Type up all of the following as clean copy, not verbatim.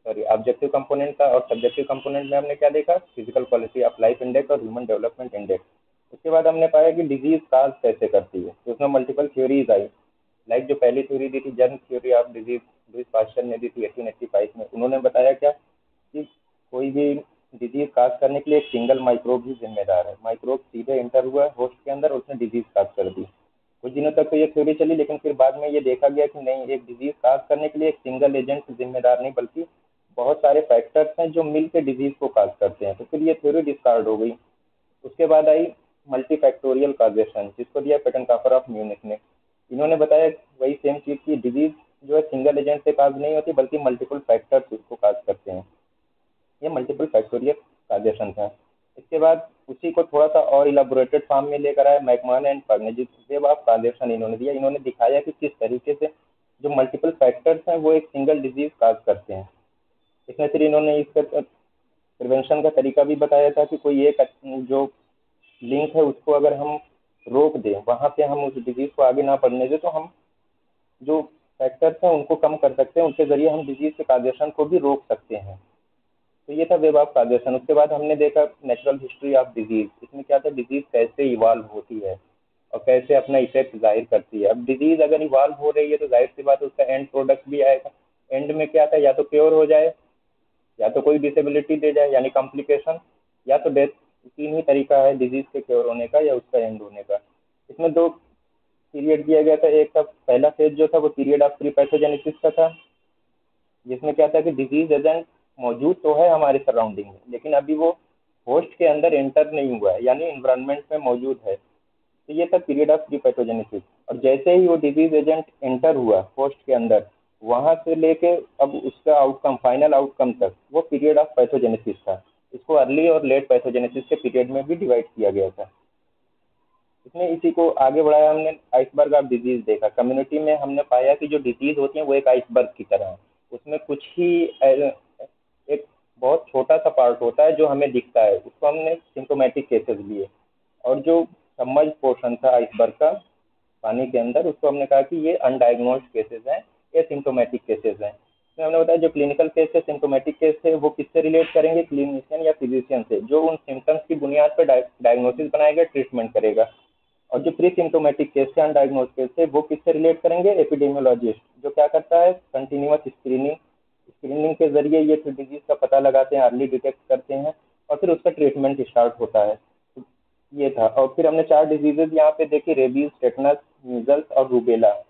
Sorry objective component था, और subjective component में हमने क्या देखा, physical quality of life index और ह्यूमन डेवलपमेंट इंडेक्स। उसके बाद हमने पाया कि डिजीज काज कैसे करती है, तो उसमें मल्टीपल थ्योरीज आई। लाइक जो पहली थ्योरी दी थी germ theory of disease, Lewis pasture ने दी थी 1885 में। उन्होंने बताया क्या कि कोई भी डिजीज काज करने के लिए एक सिंगल माइक्रोब ही जिम्मेदार है। माइक्रोब सीधे इंटर हुआ होस्ट के अंदर, उसने डिजीज काज कर दी। कुछ दिनों तक तो ये थ्योरी चली, लेकिन फिर बाद में ये देखा गया कि नहीं, एक डिजीज काज करने के लिए एक सिंगल एजेंट जिम्मेदार नहीं, बल्कि बहुत सारे फैक्टर्स हैं जो मिलकर डिजीज को काज करते हैं। तो फिर ये थ्योरी डिस्कार्ड हो गई। उसके बाद आई मल्टीफैक्टोरियल काजेशन, जिसको दिया पेटनकाफर ऑफ म्यूनिख ने। इन्होंने बताया वही सेम चीज की डिजीज जो है सिंगल एजेंट से काज नहीं होती, बल्कि मल्टीपल फैक्टर्स उसको काज करते हैं। ये मल्टीपल फैक्टोरियल काजेशन था। इसके बाद उसी को थोड़ा सा और इलाबोरेटेड फॉर्म में लेकर आए मैकमहन एंड फर्नेजिस, वेब ऑफ काजेशन इन्होंने दिया। इन्होंने दिखाया कि किस तरीके से जो मल्टीपल फैक्टर्स हैं वो एक सिंगल डिजीज काज करते हैं। इसमें फिर इन्होंने इसका प्रिवेंशन का तरीका भी बताया था कि कोई एक जो लिंक है उसको अगर हम रोक दें, वहाँ पे हम उस डिजीज को आगे ना बढ़ने दें, तो हम जो फैक्टर्स हैं उनको कम कर सकते हैं, उनके जरिए हम डिजीज के काजेशन को भी रोक सकते हैं। तो ये था वेब ऑफ काजेशन। उसके बाद हमने देखा नेचुरल हिस्ट्री ऑफ डिजीज। इसमें क्या था, डिजीज कैसे इवॉल्व होती है और कैसे अपना इफेक्ट जाहिर करती है। अब डिजीज अगर इवॉल्व हो रही है तो जाहिर सी बात है उसका एंड प्रोडक्ट भी आएगा। एंड में क्या था, या तो क्योर हो जाए, या तो कोई डिसेबिलिटी दे जाए यानी कॉम्प्लिकेशन, या तो डेथ। तीन ही तरीका है डिजीज के क्योर होने का या उसका एंड होने का। इसमें दो पीरियड दिया गया था। एक था पहला फेज जो था वो पीरियड ऑफ प्री पैथोजेनेसिस का था, जिसमें क्या था कि डिजीज एजेंट मौजूद तो है हमारे सराउंडिंग में, लेकिन अभी वो होस्ट के अंदर एंटर नहीं हुआ है, यानी इन्वायरमेंट में मौजूद है। तो ये था पीरियड ऑफ प्री पैथोजेनेसिस। और जैसे ही वो डिजीज एजेंट एंटर हुआ होस्ट के अंदर, वहां से लेके अब उसका आउटकम, फाइनल आउटकम तक, वो पीरियड ऑफ पैथोजेनेसिस था। इसको अर्ली और लेट पैथोजेनेसिस के पीरियड में भी डिवाइड किया गया था। इसमें इसी को आगे बढ़ाया हमने, आइसबर्ग ऑफ डिजीज देखा। कम्युनिटी में हमने पाया कि जो डिजीज होती है वो एक आइसबर्ग की तरह है। उसमें कुछ ही एक बहुत छोटा सा पार्ट होता है जो हमें दिखता है, उसको हमने सिम्टोमेटिक केसेस लिए। और जो सबमर्ज पोर्शन था आइसबर्ग का पानी के अंदर, उसको हमने कहा कि ये अनडायग्नोज्ड केसेस हैं, ये सिम्टोमेटिक केसेस हैं। इसमें हमने बताया जो क्लिनिकल केस है, सिम्टोमेटिक केस है, वो किससे रिलेट करेंगे, क्लिनिशियन या फिजिशियन से, जो उन सिम्टम्स की बुनियाद पर डायग्नोसिस बनाएगा, ट्रीटमेंट करेगा। और जो प्री सिम्टोमेटिक केस है, अनडायग्नोज केस है, वो किससे रिलेट करेंगे, एपिडेमियोलॉजिस्ट, जो क्या करता है, कंटिन्यूअस स्क्रीनिंग, स्क्रीनिंग के जरिए ये डिजीज का पता लगाते हैं, अर्ली डिटेक्ट करते हैं, और फिर उसका ट्रीटमेंट स्टार्ट होता है। ये था। और फिर हमने 4 डिजीजेज यहाँ पे देखी, रेबीज, टेटनस, मीजल्स और रूबेला।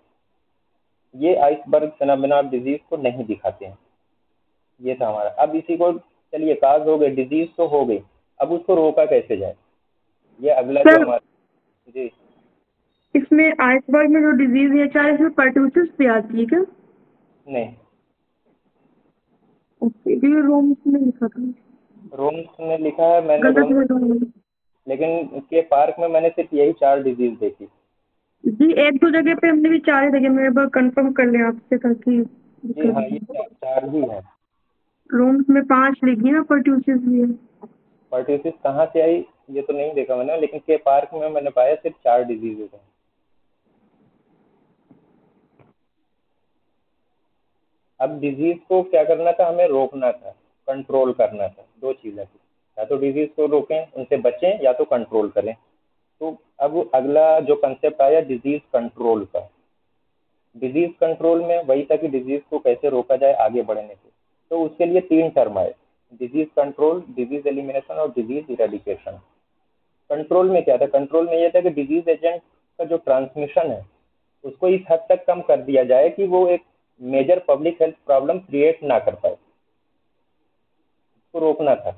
ये आइसबर्ग फिनोमेना डिजीज को नहीं दिखाते हैं। ये था हमारा। अब इसी को, चलिए काज हो गए, डिजीज तो हो गई, अब उसको रोका कैसे जाए, ये अगला जो सर हमारा। जी इसमें आइसबर्ग में जो डिजीज है, चाहे इसमें पर्टूसिस भी आती है क्या? नहीं, ओके, ये रोम्स में लिखा था। रोम्स में लिखा है, मैंने गलत रोम, है तो लेकिन के पार्क में मैंने सिर्फ यही 4 डिजीज देखी। जी, एक दो जगह पे हमने भी 4 ही देखे, मैं एक बार कंफर्म कर लें आपसे ताकि जी दिक्कत हाँ, ये नहीं। 4 ही है। रोम्स में 5 लिखी है ना, पर्टूसिस भी है। पर्ट्यूसिस कहाँ से आई ये तो नहीं देखा मैंने, लेकिन के पार्क में मैंने पाया सिर्फ 4 डिजीजेज हैं। अब डिजीज को क्या करना था, हमें रोकना था, कंट्रोल करना था। 2 चीजें थी, या तो डिजीज को रोकें, उनसे बचें, या तो कंट्रोल करें। तो अब अगला जो कंसेप्ट आया डिजीज कंट्रोल का। डिजीज कंट्रोल में वही था कि डिजीज को कैसे रोका जाए आगे बढ़ने से। तो उसके लिए 3 टर्म आए, डिजीज कंट्रोल, डिजीज एलिमिनेशन और डिजीज इरेडिकेशन। कंट्रोल में क्या था, कंट्रोल में यह था कि डिजीज एजेंट का जो ट्रांसमिशन है उसको इस हद तक कम कर दिया जाए कि वो एक major public health problem create ना कर पाए। उसको रोकना था।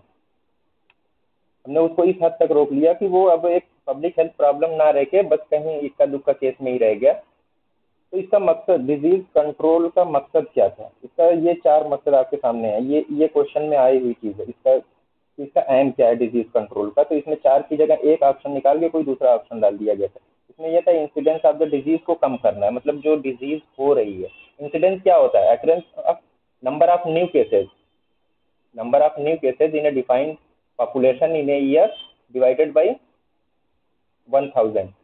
हमने उसको इस हद तक रोक लिया कि वो अब एक पब्लिक हेल्थ प्रॉब्लम ना रह के बस कहीं इक्का दुक्का केस में ही रह गया। तो इसका मकसद, डिजीज कंट्रोल का मकसद क्या था, इसका ये 4 मकसद आपके सामने है। ये क्वेश्चन में आई हुई चीज है। इसका एम क्या है डिजीज कंट्रोल का, तो इसमें 4 की जगह एक ऑप्शन निकाल के कोई दूसरा ऑप्शन डाल दिया गया था। इसमें यह था इंसिडेंस ऑफ द डिजीज को कम करना है, मतलब जो डिजीज हो रही है। इंसिडेंस क्या होता है, occurrence of number of new cases, number of new cases in A defined population in a year divided by 1000।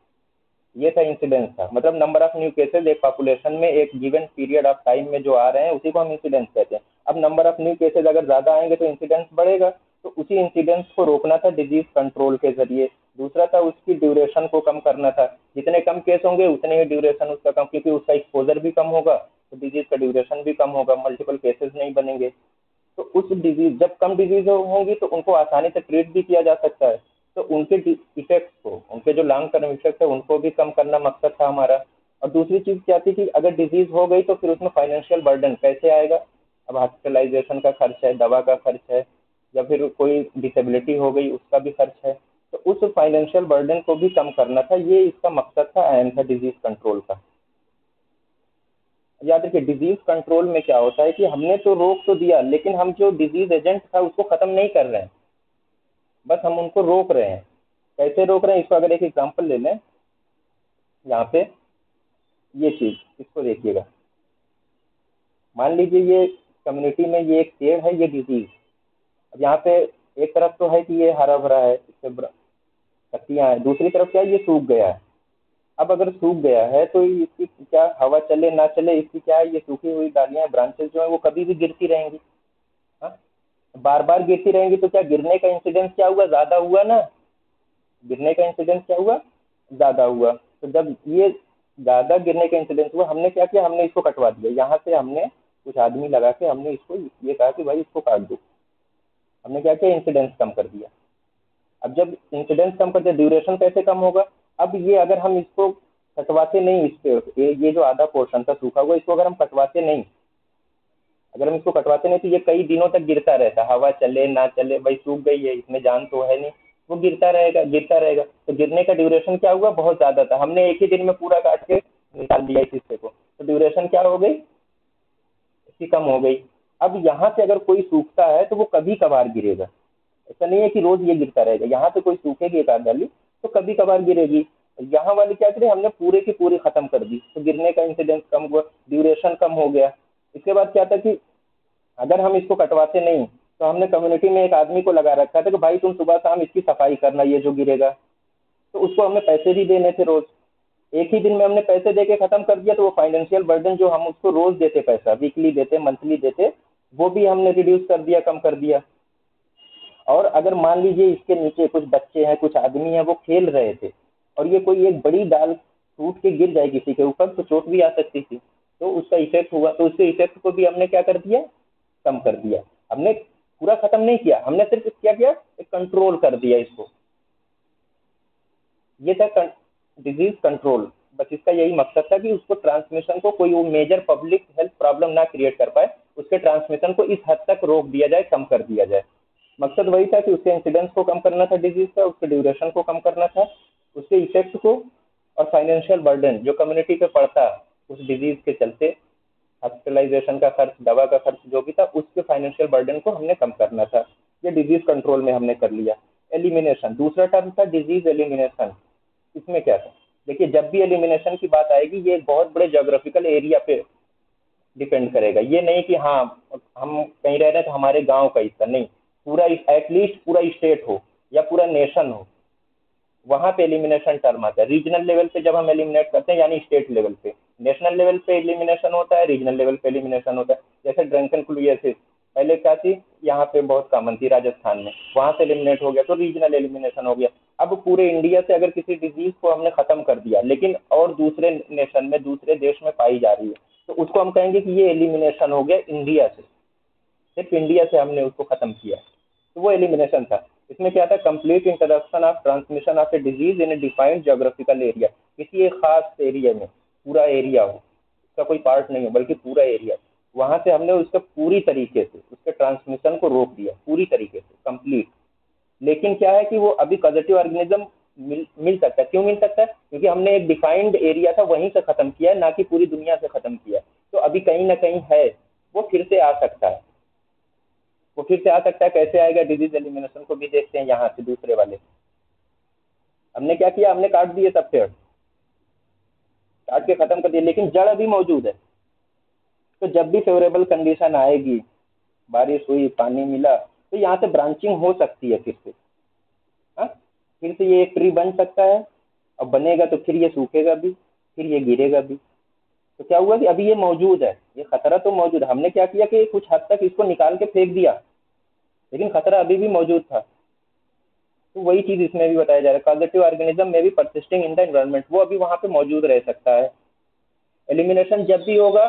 ये था इंसिडेंस था, मतलब नंबर ऑफ न्यू केसेज एक पॉपुलेशन में एक गिवन पीरियड ऑफ टाइम में जो आ रहे हैं उसी को हम इंसिडेंस कहते हैं। अब नंबर ऑफ न्यू केसेज अगर ज़्यादा आएंगे तो इंसिडेंस बढ़ेगा, तो उसी इंसिडेंस को रोकना था डिजीज कंट्रोल के जरिए। दूसरा था उसकी ड्यूरेशन को कम करना था, जितने कम केस होंगे उतने ही ड्यूरेशन उसका कम, क्योंकि उसका एक्सपोजर भी कम होगा तो डिजीज का ड्यूरेशन भी कम होगा, मल्टीपल केसेस नहीं बनेंगे। तो उस डिजीज, जब कम डिजीज होंगी तो उनको आसानी से ट्रीट भी किया जा सकता है, तो उनके इफेक्ट्स को, उनके जो लॉन्ग टर्म इफेक्ट है उनको भी कम करना मकसद था हमारा। और दूसरी चीज क्या थी कि अगर डिजीज हो गई तो फिर उसमें फाइनेंशियल बर्डन कैसे आएगा। अब हॉस्पिटलाइजेशन का खर्च है, दवा का खर्च है, या फिर कोई डिसेबिलिटी हो गई उसका भी खर्च है, तो उस फाइनेंशियल बर्डन को भी कम करना था, ये इसका मकसद था, अहम था डिजीज कंट्रोल का। याद रखिए डिजीज कंट्रोल में क्या होता है कि हमने तो रोक तो दिया, लेकिन हम जो डिजीज एजेंट था उसको खत्म नहीं कर रहे हैं, बस हम उनको रोक रहे हैं। कैसे रोक रहे हैं, इसको अगर एक एग्जांपल ले लें, यहाँ पे ये चीज, इसको देखिएगा। मान लीजिए ये कम्युनिटी में ये एक पेड़ है, ये डिजीज, अब यहाँ पे एक तरफ तो है कि ये हरा भरा है, इससे पत्तियां है, दूसरी तरफ क्या है, ये सूख गया है। अब अगर सूख गया है तो इसकी क्या, हवा चले ना चले, इसकी क्या है, ये सूखी हुई डालियां, ब्रांचेस जो है वो कभी भी गिरती रहेंगी। हाँ, बार बार गिरती रहेंगी तो क्या गिरने का इंसिडेंस क्या हुआ, ज्यादा हुआ ना। गिरने का इंसिडेंस क्या हुआ, ज्यादा हुआ। तो जब ये ज्यादा गिरने का इंसिडेंस हुआ, हमने क्या किया, हमने इसको कटवा दिया। यहाँ से हमने कुछ आदमी लगा के हमने इसको ये कहा कि भाई इसको काट दो। हमने क्या किया, इंसिडेंस कम कर दिया। अब जब इंसिडेंस कम कर दिया, ड्यूरेशन कैसे कम होगा। अब ये अगर हम इसको कटवाते नहीं, इस पे ये जो आधा पोर्शन था सूखा हुआ, इसको अगर हम कटवाते नहीं, अगर हम इसको कटवाते नहीं तो ये कई दिनों तक गिरता रहता, हवा चले ना चले, भाई सूख गई है, इसमें जान तो है नहीं, वो गिरता रहेगा गिरता रहेगा। तो गिरने का ड्यूरेशन क्या हुआ, बहुत ज्यादा था, हमने एक ही दिन में पूरा काट के निकाल दिया इस हिस्से को, तो ड्यूरेशन क्या हो गई, इसकी कम हो गई। अब यहाँ से अगर कोई सूखता है तो वो कभी कभार गिरेगा, ऐसा नहीं है कि रोज ये गिरता रहेगा। यहाँ पे कोई सूखेगी एक आध डाली तो कभी कभार गिरेगी। यहाँ वाली क्या करी, हमने पूरे की पूरी खत्म कर दी, तो गिरने का इंसिडेंस कम हुआ, ड्यूरेशन कम हो गया। इसके बाद क्या था कि अगर हम इसको कटवाते नहीं तो हमने कम्युनिटी में एक आदमी को लगा रखा था कि भाई तुम सुबह शाम इसकी सफाई करना, ये जो गिरेगा, तो उसको हमें पैसे भी देने थे रोज। एक ही दिन में हमने पैसे दे के खत्म कर दिया, तो वो फाइनेंशियल बर्डन जो हम उसको रोज देते, पैसा वीकली देते, मंथली देते, वो भी हमने रिड्यूस कर दिया, कम कर दिया। और अगर मान लीजिए इसके नीचे कुछ बच्चे हैं, कुछ आदमी हैं, वो खेल रहे थे और ये कोई एक बड़ी डाल टूट के गिर जाए किसी के ऊपर तो चोट भी आ सकती थी, तो उसका इफेक्ट हुआ, तो उसके इफेक्ट को भी हमने क्या कर दिया, कम कर दिया। हमने पूरा खत्म नहीं किया, हमने सिर्फ क्या किया, एक कंट्रोल कर दिया इसको। ये था डिजीज कंट्रोल। बस इसका यही मकसद था कि उसको ट्रांसमिशन को, कोई वो मेजर पब्लिक हेल्थ प्रॉब्लम ना क्रिएट कर पाए, उसके ट्रांसमिशन को इस हद तक रोक दिया जाए, कम कर दिया जाए। मकसद वही था कि उसके इंसिडेंस को कम करना था डिजीज का, उसके ड्यूरेशन को कम करना था, उसके इफेक्ट को, और फाइनेंशियल बर्डन जो कम्युनिटी पे पड़ता उस डिजीज के चलते, हॉस्पिटलाइजेशन का खर्च, दवा का खर्च जो भी था, उसके फाइनेंशियल बर्डन को हमने कम करना था। ये डिजीज कंट्रोल में हमने कर लिया। एलिमिनेशन दूसरा टर्म था, डिजीज एलिमिनेशन। इसमें क्या था, देखिए जब भी एलिमिनेशन की बात आएगी ये एक बहुत बड़े जोग्राफिकल एरिया पे डिपेंड करेगा। ये नहीं कि हाँ हम कहीं रह रहे हैं तो हमारे गांव का हिस्सा नहीं, पूरा एटलीस्ट पूरा स्टेट हो या पूरा नेशन हो, वहां पे एलिमिनेशन टर्म आता है। रीजनल लेवल पे जब हम एलिमिनेट करते हैं, यानी स्टेट लेवल पे, नेशनल लेवल पे एलिमिनेशन होता है, रीजनल लेवल पे एलिमिनेशन होता है। जैसे ड्रंकन फ्लूएसिस पहले क्या थी, यहाँ पे बहुत कॉमन थी राजस्थान में, वहां से एलिमिनेट हो गया तो रीजनल एलिमिनेशन हो गया। अब पूरे इंडिया से अगर किसी डिजीज को हमने खत्म कर दिया, लेकिन और दूसरे नेशन में, दूसरे देश में पाई जा रही है, तो उसको हम कहेंगे कि ये एलिमिनेशन हो गया इंडिया से, सिर्फ इंडिया से हमने उसको खत्म किया, तो वो एलिमिनेशन था। इसमें क्या था, complete interruption of transmission of a disease in A defined geographical area, किसी एक खास एरिया में, पूरा एरिया हो, उसका कोई पार्ट नहीं हो बल्कि पूरा एरिया, वहां से हमने उसका पूरी तरीके से उसके ट्रांसमिशन को रोक दिया, पूरी तरीके से कंप्लीट। लेकिन क्या है कि वो अभी पॉजिटिव ऑर्गेनिज्म मिल सकता है। क्यों मिल सकता है, क्योंकि हमने एक डिफाइंड एरिया था वहीं से खत्म किया है, ना कि पूरी दुनिया से खत्म किया है। तो अभी कहीं ना कहीं है, वो फिर से आ सकता है, वो फिर से आ सकता है। कैसे आएगा, डिजीज एलिमिनेशन को भी देखते हैं। यहाँ से दूसरे वाले हमने क्या किया, हमने काट दिए सब पेड़, काट के खत्म कर दिए, लेकिन जड़ अभी मौजूद है। तो जब भी फेवरेबल कंडीशन आएगी, बारिश हुई, पानी मिला, तो यहाँ से ब्रांचिंग हो सकती है फिर से। हाँ, फिर से ये एक ट्री बन सकता है, और बनेगा तो फिर ये सूखेगा भी, फिर ये गिरेगा भी। तो क्या हुआ कि अभी ये मौजूद है, ये खतरा तो मौजूद है, हमने क्या किया कि कुछ हद तक इसको निकाल के फेंक दिया, लेकिन खतरा अभी भी मौजूद था। तो वही चीज इसमें भी बताया जा रहा है, कॉजेटिव ऑर्गेनिज्म में भी परसिस्टिंग इन द एनवायरमेंट, वो अभी वहां पे मौजूद रह सकता है। एलिमिनेशन जब भी होगा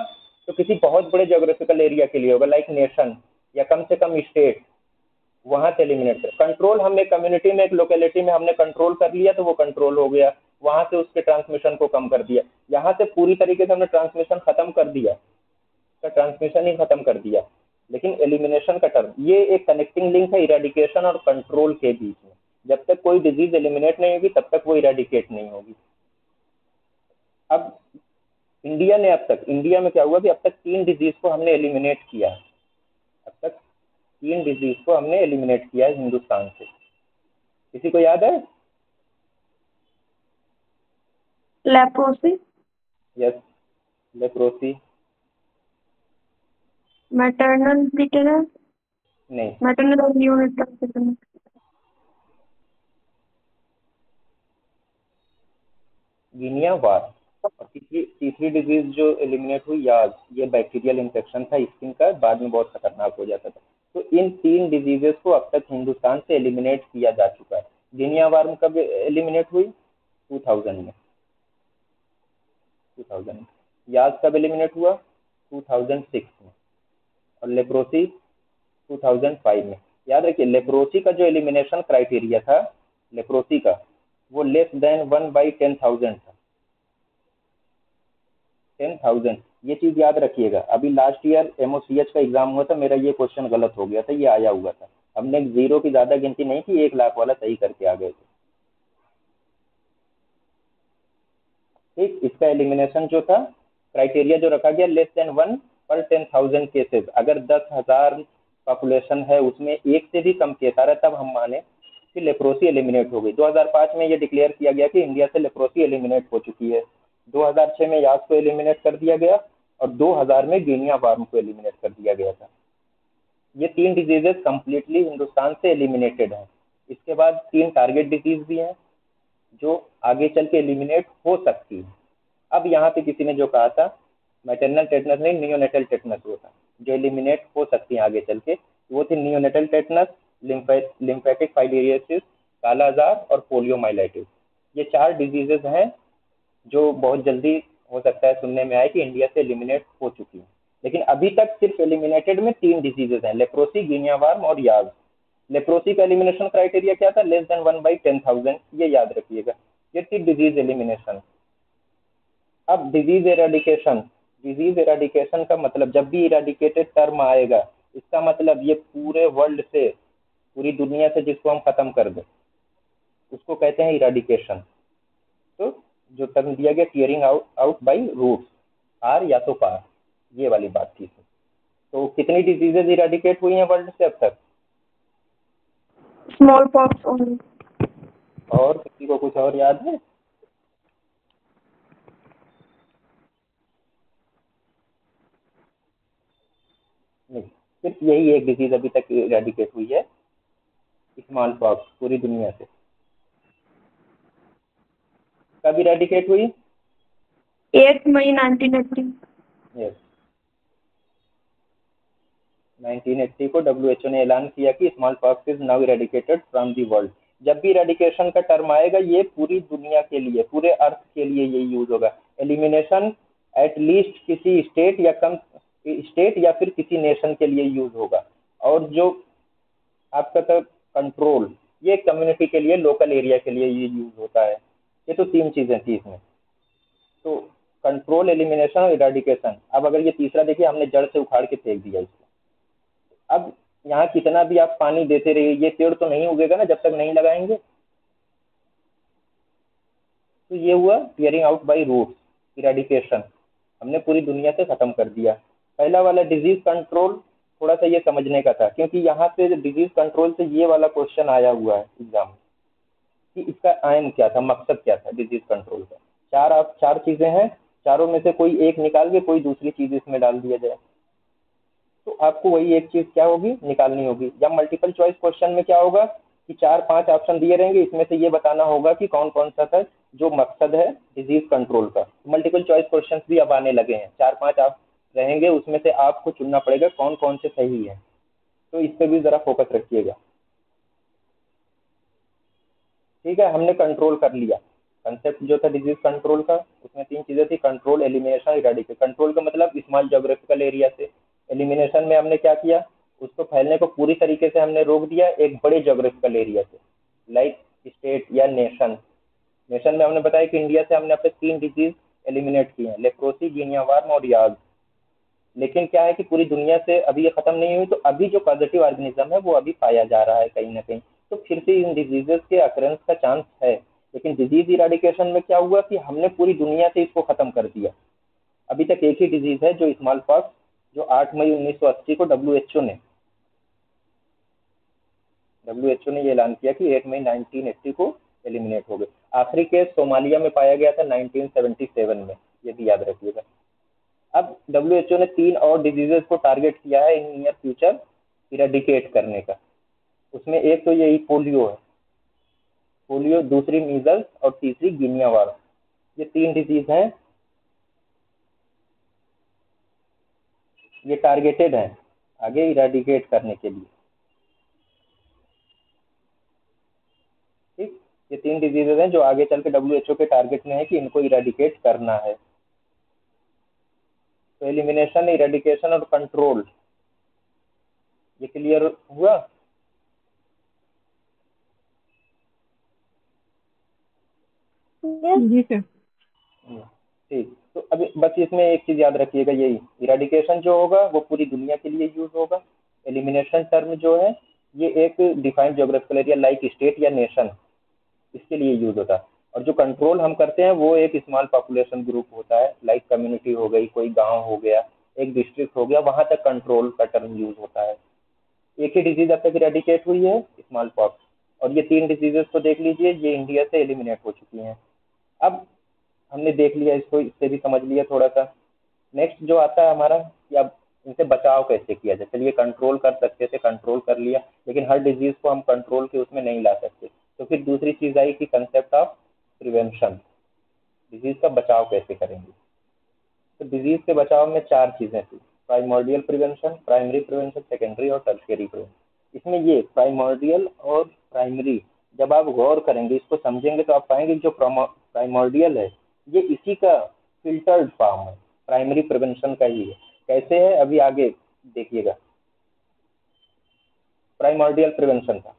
तो किसी बहुत बड़े जोग्राफिकल एरिया के लिए होगा, लाइक नेशन या कम से कम स्टेट, वहां से एलिमिनेट कर। कंट्रोल हम एक कम्युनिटी में, एक लोकेलिटी में हमने कंट्रोल कर लिया तो वो कंट्रोल हो गया, वहां से उसके ट्रांसमिशन को कम कर दिया। यहाँ से पूरी तरीके से हमने ट्रांसमिशन खत्म कर दिया, का ट्रांसमिशन ही खत्म कर दिया। लेकिन एलिमिनेशन का टर्म, ये एक कनेक्टिंग लिंक है इरेडिकेशन और कंट्रोल के बीच में। जब तक कोई डिजीज एलिमिनेट नहीं होगी तब तक वो इरेडिकेट नहीं होगी। अब इंडिया में क्या हुआ कि अब तक 3 डिजीज को हमने एलिमिनेट किया है। अब तक 3 डिजीज को हमने एलिमिनेट किया है हिंदुस्तान से। किसी को याद है? Leprosy, yes, leprosy. Maternal tetanus, नहीं। मैटरनल और न्यूनेटल टिटेनस। गिनिया वार। और तीसरी डिजीज जो एलिमिनेट हुई, याज, ये बैक्टीरियल इन्फेक्शन था स्किन का, बाद में बहुत खतरनाक हो जाता था। तो इन 3 डिजीजेस को अब तक हिंदुस्तान से एलिमिनेट किया जा चुका है। गिनिया वार्म कब एलिमिनेट हुई? 2000 में। 2000 में। याज कब एलिमिनेट हुआ? 2006 में। और लेप्रोसी 2005 में। याद रखिए, लेप्रोसी का जो एलिमिनेशन क्राइटेरिया था, लेप्रोसी का, वो लेस देन 1/10,000 था। 10,000, ये चीज याद रखिएगा। अभी लास्ट ईयर एमओसीएच का एग्जाम हुआ था, मेरा ये क्वेश्चन गलत हो गया था, ये आया हुआ था। हमने जीरो की ज्यादा गिनती नहीं की, 1 लाख वाला सही करके आ गए थे। ठीक, इसका एलिमिनेशन जो था, क्राइटेरिया जो रखा गया, लेस देन 1/10,000 केसेस। अगर 10,000 पॉपुलेशन है, उसमें एक से भी कम केस आ रहा है, तब हम माने कि लेप्रोसी एलिमिनेट हो गई। 2005 में ये डिक्लेयर किया गया कि इंडिया से लेप्रोसी एलिमिनेट हो चुकी है। 2006 में यास को एलिमिनेट कर दिया गया, और 2000 में गिनिया वार्म को एलिमिनेट कर दिया गया था। ये 3 डिजीजेस कंप्लीटली हिंदुस्तान से एलिमिनेटेड हैं। इसके बाद 3 टारगेट डिजीज भी हैं जो आगे चल के एलिमिनेट हो सकती है। अब यहाँ पे किसी ने जो कहा था, मैटरनल टेटनस नहीं, नियोनेटल टेटनस वो था जो एलिमिनेट हो सकती है आगे चल के। वो थी नियोनेटल टेटनस, लिम्फेटिक फाइलेरियोसिस, काला आजार और पोलियोमाइलाइटिस। ये 4 डिजीजेस हैं जो बहुत जल्दी हो सकता है सुनने में आए कि इंडिया से एलिमिनेट हो चुकी है। लेकिन अभी तक सिर्फ एलिमिनेटेड में 3 डिजीजेस हैं, लेप्रोसी, गिनिया वार्म और याज। लेप्रोसी का एलिमिनेशन क्राइटेरिया क्या था? लेस देन 1/10,000, ये याद रखिएगा। ये थी डिजीज एलिमिनेशन। अब डिजीज एराडिकेशन का मतलब, जब भी इराडिकेटेड टर्म आएगा, इसका मतलब ये पूरे वर्ल्ड से, पूरी दुनिया से जिसको हम खत्म कर दें, उसको कहते हैं इराडिकेशन। तो जो टर्म दिया गया, tearing out out by roots, आर या तो पार, ये वाली बात थी। तो कितनी डिजीजेज इराडिकेट हुई हैं वर्ल्ड से अब तक? Small pox only. और किसी को कुछ और याद है? नहीं, सिर्फ यही एक डिजीज अभी तक इरेडिकेट हुई है, स्मॉल पॉक्स, पूरी दुनिया से। कब इरेडिकेट हुई? 8 मई 1980। यस, 1980 को डब्ल्यूएचओ ने ऐलान किया कि small pox is now eradicated from the world. जब भी इरेडिकेशन का टर्म आएगा, ये पूरी दुनिया के लिए, पूरे अर्थ के लिए ये यूज होगा। एलिमिनेशन एट लीस्ट किसी स्टेट या कम स्टेट या फिर किसी नेशन के लिए यूज होगा। और जो आपका था कंट्रोल, ये कम्युनिटी के लिए, लोकल एरिया के लिए ये यूज होता है। ये तो 3 चीजें थी इसमें। तो कंट्रोल, एलिमिनेशन और इरेडिकेशन। अब अगर ये तीसरा देखिए, हमने जड़ से उखाड़ के फेंक दिया इसको। अब यहाँ कितना भी आप पानी देते रहिए, ये पेड़ तो नहीं उगेगा ना जब तक नहीं लगाएंगे। तो ये हुआ clearing out by roots, eradication. हमने पूरी दुनिया से खत्म कर दिया। पहला वाला डिजीज कंट्रोल, थोड़ा सा ये समझने का था, क्योंकि यहाँ से डिजीज कंट्रोल से ये वाला क्वेश्चन आया हुआ है एग्जाम में कि इसका एम क्या था, मकसद क्या था डिजीज कंट्रोल का। 4 चीजें हैं, चारों में से कोई एक निकाल के कोई दूसरी चीज इसमें डाल दिया जाए, तो आपको वही एक चीज क्या होगी, निकालनी होगी। या मल्टीपल चॉइस क्वेश्चन में क्या होगा कि 4-5 ऑप्शन दिए रहेंगे, इसमें से ये बताना होगा कि कौन कौन सा था जो मकसद है डिजीज कंट्रोल का। मल्टीपल चॉइस क्वेश्चंस भी अब आने लगे हैं, 4-5 आप रहेंगे, उसमें से आपको चुनना पड़ेगा कौन कौन से सही है। तो इस पे भी जरा फोकस रखिएगा। ठीक है, हमने कंट्रोल कर लिया। कंसेप्ट जो था डिजीज कंट्रोल का, उसमें 3 चीजें थी, कंट्रोल, एलिमिनेशन, इरेडिकेशन। कंट्रोल का मतलब स्मॉल ज्योग्राफिकल एरिया से। एलिमिनेशन में हमने क्या किया, उसको फैलने को पूरी तरीके से हमने रोक दिया एक बड़े ज्योग्राफिकल एरिया से, लाइक स्टेट या नेशन। नेशन में हमने बताया कि इंडिया से हमने अपने 3 डिजीज एलिमिनेट किए हैं, लेप्रोसी, गिनिया वार्म और याज। लेकिन क्या है कि पूरी दुनिया से अभी ये खत्म नहीं हुई, तो अभी जो पॉजिटिव ऑर्गेनिज्म है वो अभी पाया जा रहा है कहीं ना कहीं। तो फिर से इन डिजीजेस के अकरेंस का चांस है। लेकिन डिजीज इराडिकेशन में क्या हुआ कि हमने पूरी दुनिया से इसको खत्म कर दिया। अभी तक एक ही डिजीज है जो स्मॉल पॉक्स, जो 8 मई 1980 को डब्ल्यू एच ओ ने ये ऐलान किया कि 8 मई 1980 को एलिमिनेट हो गए। आखिरी केस सोमालिया में पाया गया था 1977 में, ये भी याद रखिएगा। अब डब्ल्यूएचओ ने 3 और डिजीजेस को टारगेट किया है इन नियर फ्यूचर इरेडिकेट करने का। उसमें एक तो यही पोलियो है, पोलियो, दूसरी मीजल्स और तीसरी गिनिया वार्म। ये 3 डिजीज हैं, ये टारगेटेड हैं आगे इरेडिकेट करने के लिए। ठीक, ये 3 डिजीजेज हैं जो आगे चल के डब्ल्यूएचओ के टारगेट में है कि इनको इरेडिकेट करना है। तो एलिमिनेशन, इरेडिकेशन और कंट्रोल, ये क्लियर हुआ। जी सर। ठीक, तो अभी बस इसमें एक चीज याद रखिएगा, यही इरेडिकेशन जो होगा वो पूरी दुनिया के लिए यूज होगा। एलिमिनेशन टर्म जो है ये एक defined geographical area like state या नेशन, इसके लिए यूज होता है। और जो कंट्रोल हम करते हैं वो एक स्मॉल पॉपुलेशन ग्रुप होता है, लाइक कम्युनिटी हो गई, कोई गांव हो गया, एक डिस्ट्रिक्ट हो गया, वहां तक कंट्रोल का टर्म यूज होता है। एक ही डिजीज अब तक इरेडिकेट हुई है, स्मॉल पॉक्स, और ये 3 डिजीजेस को देख लीजिए, ये इंडिया से एलिमिनेट हो चुकी हैं। अब हमने देख लिया इसको, इससे भी समझ लिया थोड़ा सा। नेक्स्ट जो आता है हमारा कि अब इनसे बचाव कैसे किया जाए। चलिए, कंट्रोल कर सकते थे, कंट्रोल कर लिया, लेकिन हर डिजीज को हम कंट्रोल के उसमें नहीं ला सकते। तो फिर दूसरी चीज आई कि कंसेप्ट ऑफ प्रिवेंशन, डिजीज का बचाव कैसे करेंगे। तो डिजीज के बचाव में 4 चीजें थी, primordial prevention, primary prevention, secondary और टर्शियरी प्रिवेंशन। इसमें ये प्राइमोर्डियल और प्राइमरी, जब आप गौर करेंगे, इसको समझेंगे, तो आप पाएंगे जो प्राइमोर्डियल है ये इसी का फिल्टर्ड फॉर्म है, प्राइमरी प्रिवेंशन का ही है। कैसे है अभी आगे देखिएगा। प्राइमोर्डियल प्रिवेंशन का,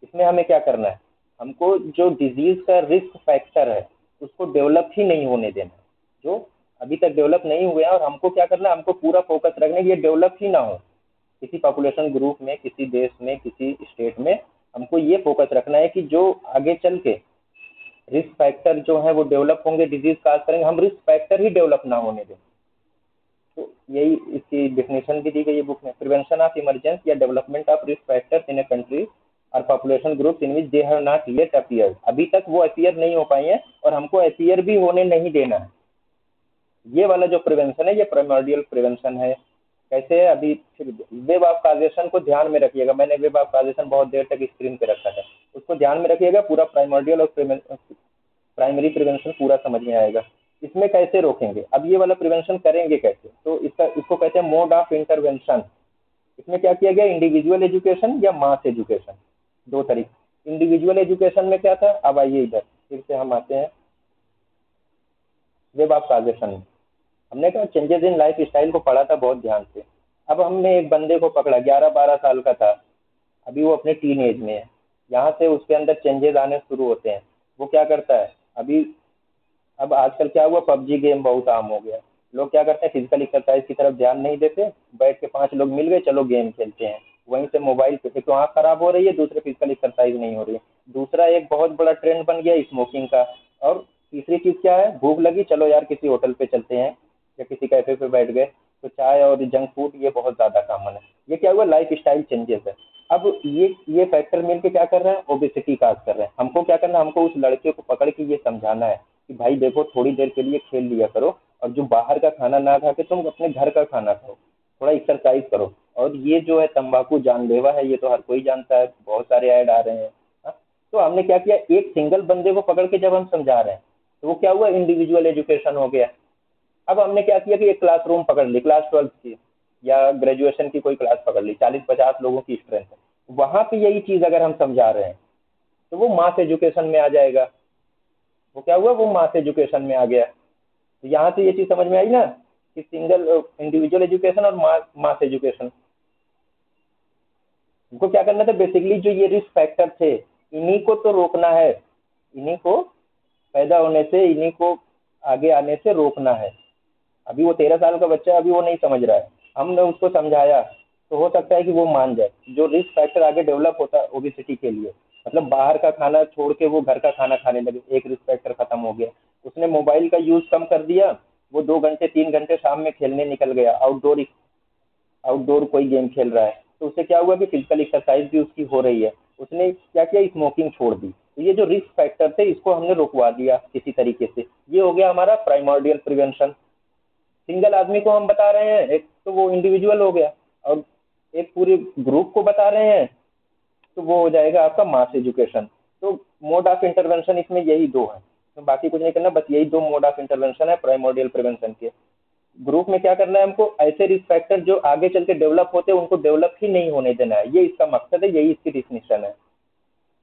इसमें हमें क्या करना है, हमको जो डिजीज का रिस्क फैक्टर है उसको डेवलप ही नहीं होने देना, जो अभी तक डेवलप नहीं हुए हैं, और हमको क्या करना है, हमको पूरा फोकस रखना है कि ये डेवलप ही ना हो किसी पॉपुलेशन ग्रुप में, किसी देश में, किसी स्टेट में। हमको ये फोकस रखना है कि जो आगे चल के रिस्क फैक्टर जो है वो डेवलप होंगे, डिजीज काज करेंगे, हम रिस्क फैक्टर ही डेवलप ना होने दें। तो यही इसकी डेफिनेशन भी दी गई है बुक में, प्रिवेंशन ऑफ इमरजेंस या development of risk factors in a country और population group in which they have not yet appeared. अभी तक वो अपीयर नहीं हो पाई हैं और हमको अपीयर भी होने नहीं देना है। ये वाला जो प्रिवेंशन है ये प्राइमोर्डियल प्रिवेंशन है। कैसे है अभी, फिर वेब ऑफ काजेशन को ध्यान में रखिएगा। मैंने वेब ऑफ काजेशन बहुत देर तक स्क्रीन पे रखा था, उसको ध्यान में रखिएगा, पूरा प्राइमोर्डियल और प्राइमरी प्रिवेंशन पूरा समझ में आएगा। इसमें कैसे रोकेंगे, अब ये वाला प्रिवेंशन करेंगे कैसे, तो इसको कहते हैं मोड ऑफ इंटरवेंशन। इसमें क्या किया गया, इंडिविजुअल एजुकेशन या मास एजुकेशन, 2 तरीके। इंडिविजुअल एजुकेशन में क्या था, अब आइए इधर फिर से हम आते हैं वेब ऑफ काजेशन में। हमने कहा चेंजेस इन लाइफ स्टाइल को पढ़ा था बहुत ध्यान से। अब हमने एक बंदे को पकड़ा, 11-12 साल का था, अभी वो अपने टीन एज में है। यहाँ से उसके अंदर चेंजेस आने शुरू होते हैं। वो क्या करता है अभी, अब आजकल क्या हुआ, पबजी गेम बहुत आम हो गया। लोग क्या करते हैं, फिजिकल एक्सरसाइज की तरफ ध्यान नहीं देते, बैठ के 5 लोग मिल गए, चलो गेम खेलते हैं, वहीं से मोबाइल पे, तो आँख खराब हो रही है, दूसरे फिजिकल एक्सरसाइज नहीं हो रही है। दूसरा एक बहुत बड़ा ट्रेंड बन गया स्मोकिंग का। और तीसरी चीज क्या है, भूख लगी, चलो यार किसी होटल पे चलते हैं या किसी कैफे पे बैठ गए, तो चाय और जंक फूड ये बहुत ज्यादा कॉमन है। ये क्या हुआ, लाइफ स्टाइल चेंजेस है। अब ये फैक्टर मिलके क्या कर रहे हैं, ओबेसिटी काज कर रहे हैं। हमको क्या करना है, हमको उस लड़के को पकड़ के ये समझाना है कि भाई देखो, थोड़ी देर के लिए खेल लिया करो, और जो बाहर का खाना ना खा के तुम अपने घर का खाना खाओ, थोड़ा एक्सरसाइज करो। और ये जो है तंबाकू जानलेवा है, ये तो हर कोई जानता है, बहुत सारे ऐड आ रहे हैं। हाँ? तो हमने क्या किया, एक सिंगल बंदे को पकड़ के जब हम समझा रहे हैं, तो वो क्या हुआ, इंडिविजुअल एजुकेशन हो गया। अब हमने क्या किया कि एक क्लासरूम पकड़ ली, क्लास 12 की या ग्रेजुएशन की कोई क्लास पकड़ ली, 40-50 लोगों की स्ट्रेंथ है, वहां पे यही चीज अगर हम समझा रहे हैं तो वो मास एजुकेशन में आ जाएगा। वो क्या हुआ, वो मास एजुकेशन में आ गया। तो यहाँ से ये चीज समझ में आई ना कि सिंगल इंडिविजुअल एजुकेशन और मास एजुकेशन। उनको क्या करना था, बेसिकली जो ये रिस्क फैक्टर थे इन्हीं को तो रोकना है, इन्हीं को पैदा होने से, इन्हीं को आगे आने से रोकना है। अभी वो 13 साल का बच्चा है, अभी वो नहीं समझ रहा है, हमने उसको समझाया तो हो सकता है कि वो मान जाए। जो रिस्क फैक्टर आगे डेवलप होता है ओबेसिटी के लिए, मतलब बाहर का खाना छोड़ के वो घर का खाना खाने लगे, एक रिस्क फैक्टर खत्म हो गया। उसने मोबाइल का यूज कम कर दिया, वो 2 घंटे 3 घंटे शाम में खेलने निकल गया, आउटडोर आउटडोर कोई गेम खेल रहा है, तो उससे क्या हुआ कि फिजिकल एक्सरसाइज भी उसकी हो रही है। उसने क्या किया, स्मोकिंग छोड़ दी। तो ये जो रिस्क फैक्टर थे इसको हमने रुकवा दिया किसी तरीके से। ये हो गया हमारा प्राइमोर्डियल प्रिवेंशन। सिंगल आदमी को हम बता रहे हैं, एक तो वो इंडिविजुअल हो गया, और एक पूरे ग्रुप को बता रहे हैं तो वो हो जाएगा आपका मास एजुकेशन। तो मोड ऑफ इंटरवेंशन इसमें यही दो है, तो बाकी कुछ नहीं करना, बस यही दो मोड ऑफ इंटरवेंशन है प्राइमोर्डियल प्रिवेंशन के। ग्रुप में क्या करना है हमको, ऐसे रिस्क फैक्टर जो आगे चल के डेवलप होते हैं उनको डेवलप ही नहीं होने देना है, ये इसका मकसद है, यही इसकी डिफिनेशन है।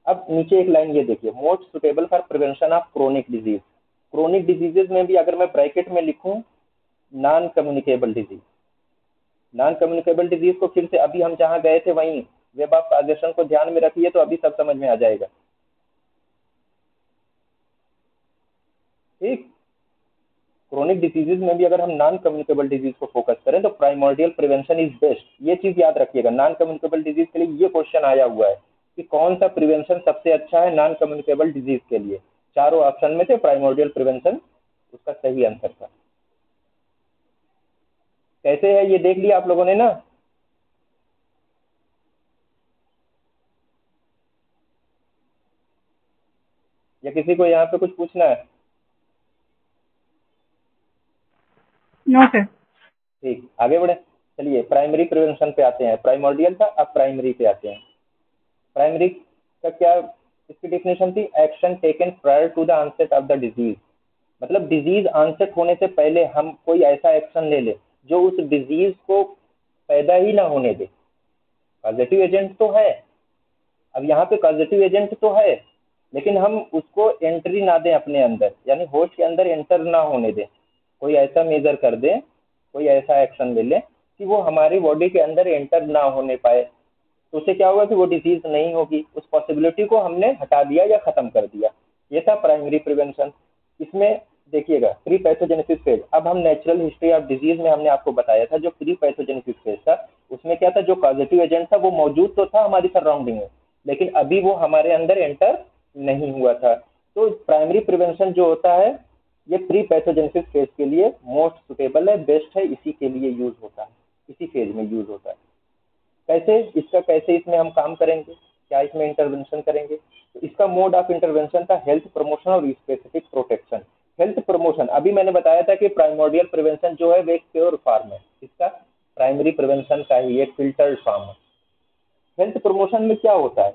अब नीचे एक लाइन ये देखिए, most suitable for prevention of chronic disease. Chronic diseases में भी अगर मैं ब्रैकेट में लिखूं non communicable disease, non communicable disease को फिर से अभी हम जहां गए थे वहीं वेब ऑफ काजेशन को ध्यान में रखिए तो अभी सब समझ में आ जाएगा। ठीक, क्रोनिक डिजीजेज में भी अगर हम नॉन कम्युनिकेबल डिजीज को फोकस करें तो प्राइमोर्डियल प्रिवेंशन इज बेस्ट। ये चीज याद रखिएगा, नॉन कम्युनिकेबल डिजीज के लिए ये क्वेश्चन आया हुआ है कि कौन सा प्रिवेंशन सबसे अच्छा है नॉन कम्युनिकेबल डिजीज के लिए। चारों ऑप्शन में से प्राइमोर्डियल प्रिवेंशन उसका सही आंसर था। कैसे है ये देख लिया आप लोगों ने ना। या किसी को यहाँ पे कुछ पूछना है? No sir. ठीक, आगे बढ़े। चलिए प्राइमरी प्रिवेंशन पे आते हैं, प्राइमोर्डियल था, अब प्राइमरी पे आते हैं। प्राइमरी का क्या इसकी डेफिनेशन थी, action taken prior to the onset of the disease. मतलब डिजीज ऑनसेट होने से पहले हम कोई ऐसा एक्शन ले ले जो उस डिजीज को पैदा ही ना होने दे। पॉजिटिव एजेंट तो है, अब यहाँ पे पॉजिटिव एजेंट तो है लेकिन हम उसको एंट्री ना दें अपने अंदर, यानी होस्ट के अंदर एंटर ना होने दें। कोई ऐसा मेजर कर दें, कोई ऐसा एक्शन ले लें कि वो हमारी बॉडी के अंदर एंटर ना होने पाए, तो उससे क्या होगा कि वो डिजीज नहीं होगी, उस पॉसिबिलिटी को हमने हटा दिया या खत्म कर दिया। ये था प्राइमरी प्रिवेंशन। इसमें देखिएगा प्री पैथोजेनेसिस फेज। अब हम नेचुरल हिस्ट्री ऑफ डिजीज में हमने आपको बताया था जो प्री पैथोजेनेसिस फेज था उसमें क्या था, जो पॉजिटिव एजेंट था वो मौजूद तो था हमारी सराउंडिंग में लेकिन अभी वो हमारे अंदर एंटर नहीं हुआ था। तो प्राइमरी प्रिवेंशन जो होता है ये प्री पैथोजेनेसिस फेज के लिए मोस्ट सुटेबल है, बेस्ट है, इसी के लिए यूज होता है, इसी फेज में यूज होता है। कैसे, इसका कैसे इसमें हम काम करेंगे, क्या इसमें इंटरवेंशन करेंगे, तो इसका मोड ऑफ इंटरवेंशन था हेल्थ प्रमोशन और स्पेसिफिक प्रोटेक्शन। हेल्थ प्रमोशन अभी मैंने बताया था कि प्राइमोर्डियल प्रिवेंशन जो है वो एक प्योर फॉर्म है, इसका प्राइमरी प्रिवेंशन का ही एक फिल्टर्ड फॉर्म है। हेल्थ प्रमोशन में क्या होता है,